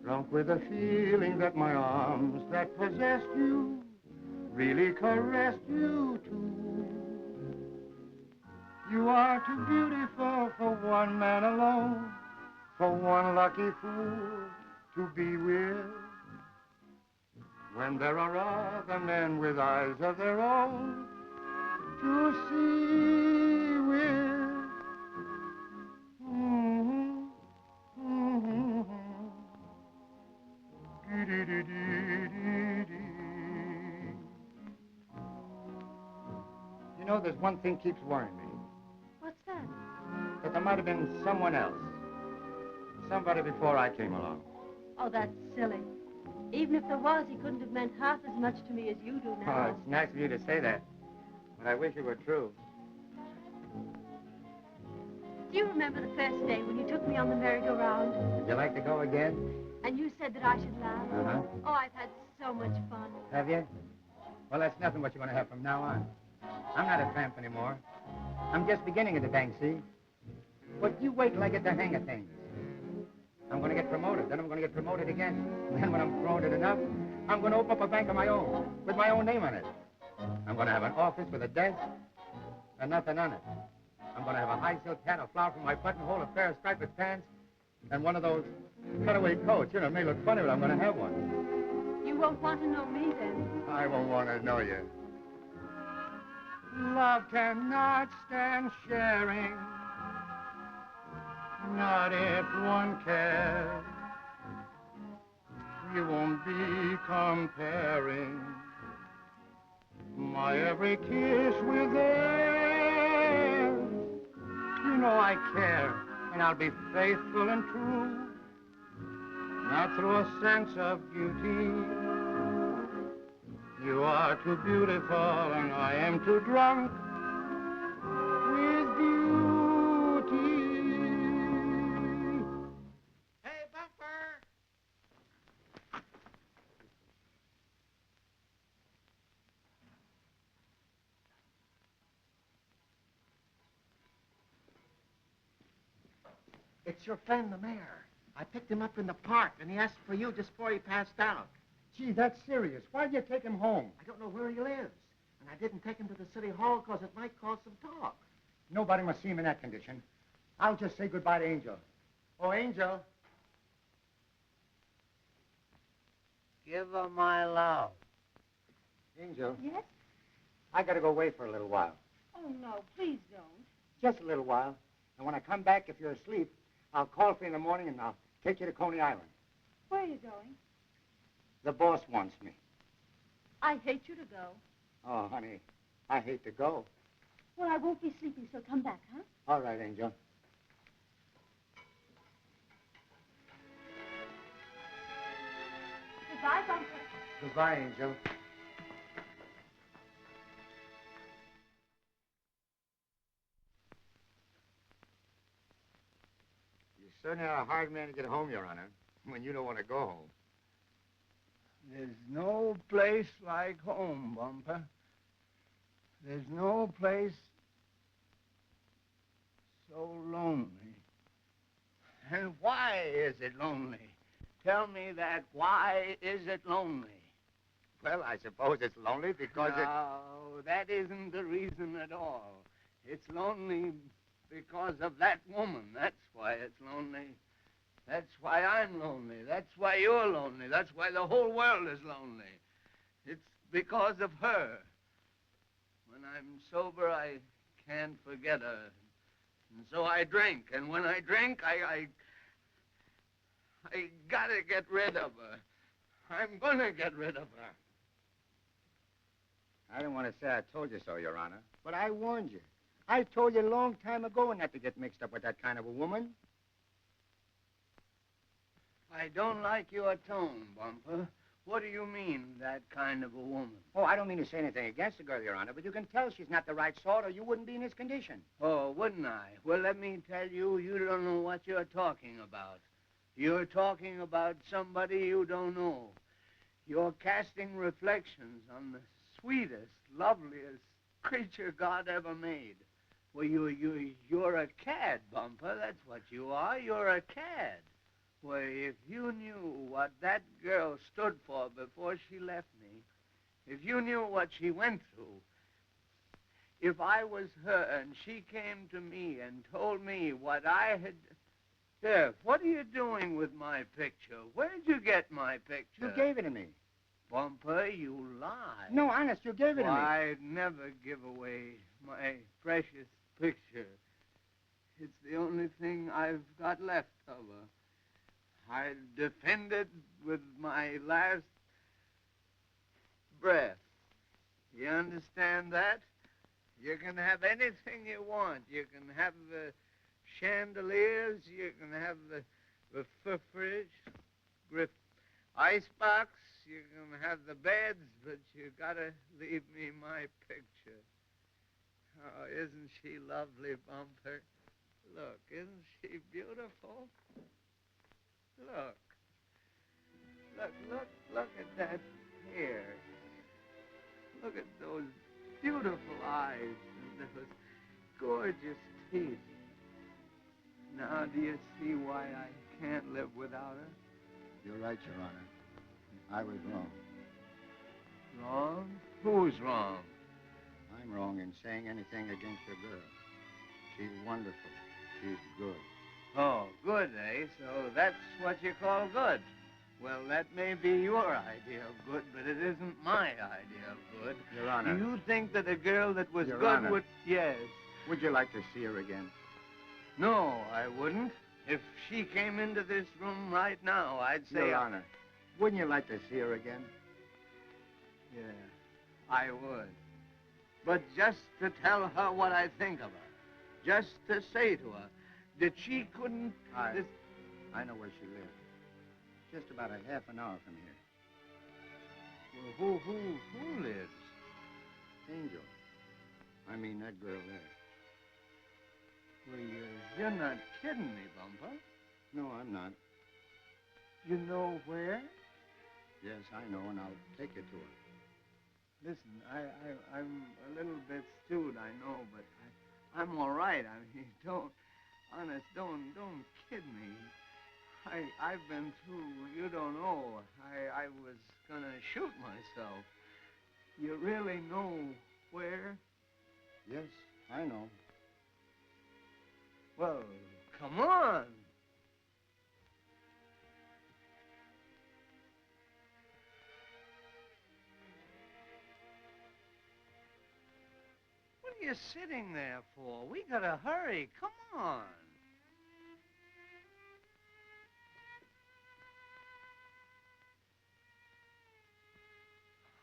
Drunk with the feeling that my arms that possessed you really caressed you too. You are too beautiful for one man alone, for one lucky fool to be with. When there are other men with eyes of their own to see with. You know, there's one thing keeps worrying me. What's that? That there might have been someone else. Somebody before I came along. Oh, that's silly. Even if there was, he couldn't have meant half as much to me as you do Oh, now. it's nice of you to say that. But I wish it were true. Do you remember the first day when you took me on the merry-go-round? Would you like to go again? And you said that I should laugh? Uh-huh. Oh, I've had so much fun. Have you? Well, that's nothing what you're going to have from now on. I'm not a tramp anymore. I'm just beginning at the bank, see? But you wait till I get the hang of things. I'm going to get promoted, then I'm going to get promoted again. And then when I'm promoted enough, I'm going to open up a bank of my own, with my own name on it. I'm going to have an office with a desk and nothing on it. I'm going to have a high silk hat, a flower from my buttonhole, a pair of striped pants, and one of those cutaway coats. You know, it may look funny, but I'm going to have one. You won't want to know me then. I won't want to know you. Love cannot stand sharing, not if one cares. You won't be comparing my every kiss with theirs. You know I care, and I'll be faithful and true, not through a sense of duty. You are too beautiful, and I am too drunk with beauty. Hey, Bumper! It's your friend, the mayor. I picked him up in the park, and he asked for you just before he passed out. Gee, that's serious. Why'd you take him home? I don't know where he lives, and I didn't take him to the city hall because it might cause some talk. Nobody must see him in that condition. I'll just say goodbye to Angel. Oh, Angel. Give her my love. Angel. Yes? I got to go away for a little while. Oh, no, please don't. Just a little while. And when I come back, if you're asleep, I'll call for you in the morning and I'll take you to Coney Island. Where are you going? The boss wants me. I hate you to go. Oh, honey, I hate to go. Well, I won't be sleepy, so come back, huh? All right, Angel. Goodbye, Bumper. Goodbye, Angel. You certainly are a hard man to get home, Your Honor, when you don't want to go home. There's no place like home, Bumper. There's no place so lonely. And why is it lonely? Tell me that. Why is it lonely? Well, I suppose it's lonely because No, that isn't the reason at all. It's lonely because of that woman. That's why it's lonely. That's why I'm lonely. That's why you're lonely. That's why the whole world is lonely. It's because of her. When I'm sober, I can't forget her. And so I drink. And when I drink, I gotta get rid of her. I'm gonna get rid of her. I don't want to say I told you so, Your Honor, but I warned you. I told you a long time ago not to get mixed up with that kind of a woman. I don't like your tone, Bumper. What do you mean, that kind of a woman? Oh, I don't mean to say anything against the girl, Your Honor, but you can tell she's not the right sort or you wouldn't be in this condition. Oh, wouldn't I? Well, let me tell you, you don't know what you're talking about. You're talking about somebody you don't know. You're casting reflections on the sweetest, loveliest creature God ever made. Well, you're a cad, Bumper. That's what you are. You're a cad. Well, if you knew what that girl stood for before she left me, if you knew what she went through, if I was her and she came to me and told me what I had... Jeff, what are you doing with my picture? Where'd you get my picture? You gave it to me. Bumper, you lie. No, honest, you gave it to me. I'd never give away my precious picture. It's the only thing I've got left of her. I'd defend it with my last breath. You understand that? You can have anything you want. You can have the chandeliers. You can have the fridge, icebox. You can have the beds, but you gotta leave me my picture. Oh, isn't she lovely, Bumper? Look, isn't she beautiful? Look. Look at that hair. Look at those beautiful eyes and those gorgeous teeth. Now, do you see why I can't live without her? You're right, Your Honor. I was wrong. Wrong? Who's wrong? I'm wrong in saying anything against your girl. She's wonderful. She's good. Oh, good, eh? So that's what you call good. Well, that may be your idea of good, but it isn't my idea of good. Your Honor. You think that a girl that was Your good Honor. would... Yes. Would you like to see her again? No, I wouldn't. If she came into this room right now, I'd say... Your Honor, wouldn't you like to see her again? Yeah, I would. But just to tell her what I think of her. Just to say to her that she couldn't... I know where she lives. Just about a half an hour from here. Well, who lives? Angel. I mean that girl there. Well, you're not kidding me, Bumper. No, I'm not. You know where? Yes, I know, and I'll take you to her. Listen, I'm a little bit stewed, I know, but I'm all right. I mean, don't kid me. I've been through, you don't know. I was gonna shoot myself. You really know where? Yes, I know. Well, come on. What are you sitting there for? We gotta hurry. Come on.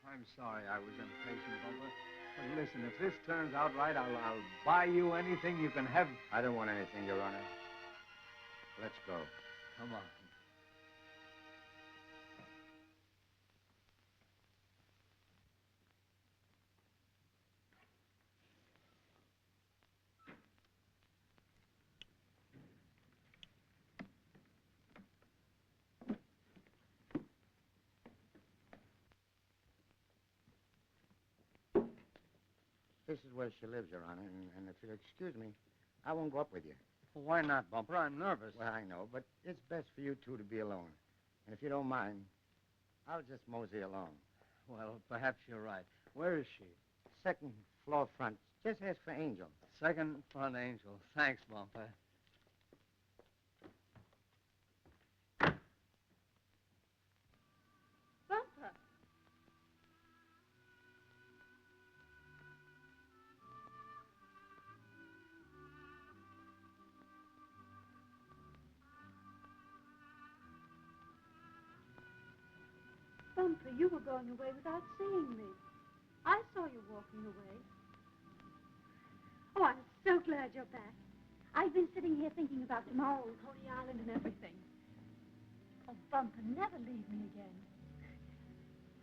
I'm sorry I was impatient, Bumper. But listen, if this turns out right, I'll buy you anything you can have. I don't want anything, Your Honor. Let's go. Come on. This is where she lives, Your Honor, and if you'll excuse me, I won't go up with you. Well, why not, Bumper? I'm nervous. Well, I know, but it's best for you two to be alone. And if you don't mind, I'll just mosey along. Well, perhaps you're right. Where is she? Second floor front. Just ask for Angel. Second front, Angel. Thanks, Bumper. Bumper. Bumper, you were going away without seeing me. I saw you walking away. Oh, I'm so glad you're back. I've been sitting here thinking about tomorrow and Coney Island and everything. Oh, Bumper, never leave me again.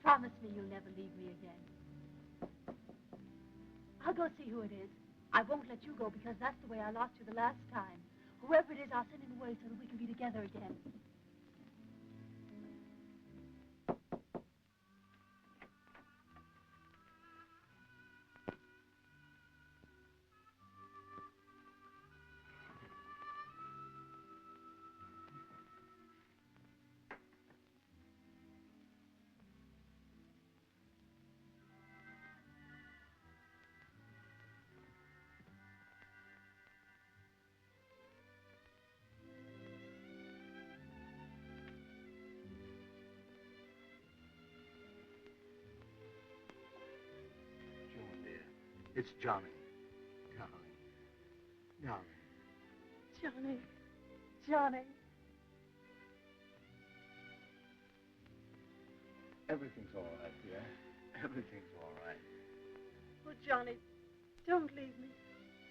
Promise me you'll never leave me again. I'll go see who it is. I won't let you go because that's the way I lost you the last time. Whoever it is, I'll send him away so that we can be together again. It's Johnny. Darling. Johnny. Johnny. Everything's all right, dear. Everything's all right. Oh, Johnny, don't leave me.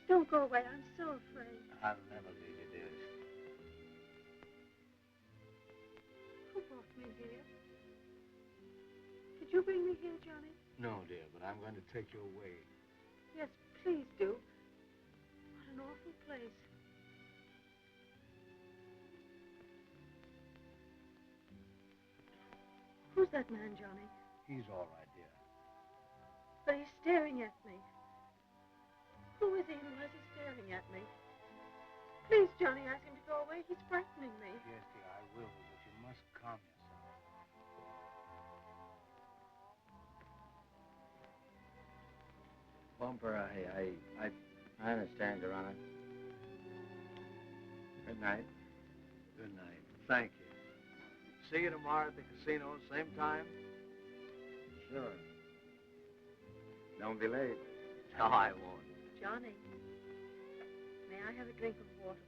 Don't go away. I'm so afraid. I'll never leave you, dear. Who brought me here? Did you bring me here, Johnny? No, dear, but I'm going to take you away. Yes, please do. What an awful place. Who's that man, Johnny? He's all right, dear. But he's staring at me. Who is he and why is he staring at me? Please, Johnny, ask him to go away. He's frightening me. Yes, dear, I will, but you must calm yourself. Bumper, I understand, Your Honor. Good night. Good night. Thank you. See you tomorrow at the casino, same time? Sure. Don't be late. No, I won't. Johnny, may I have a drink of water,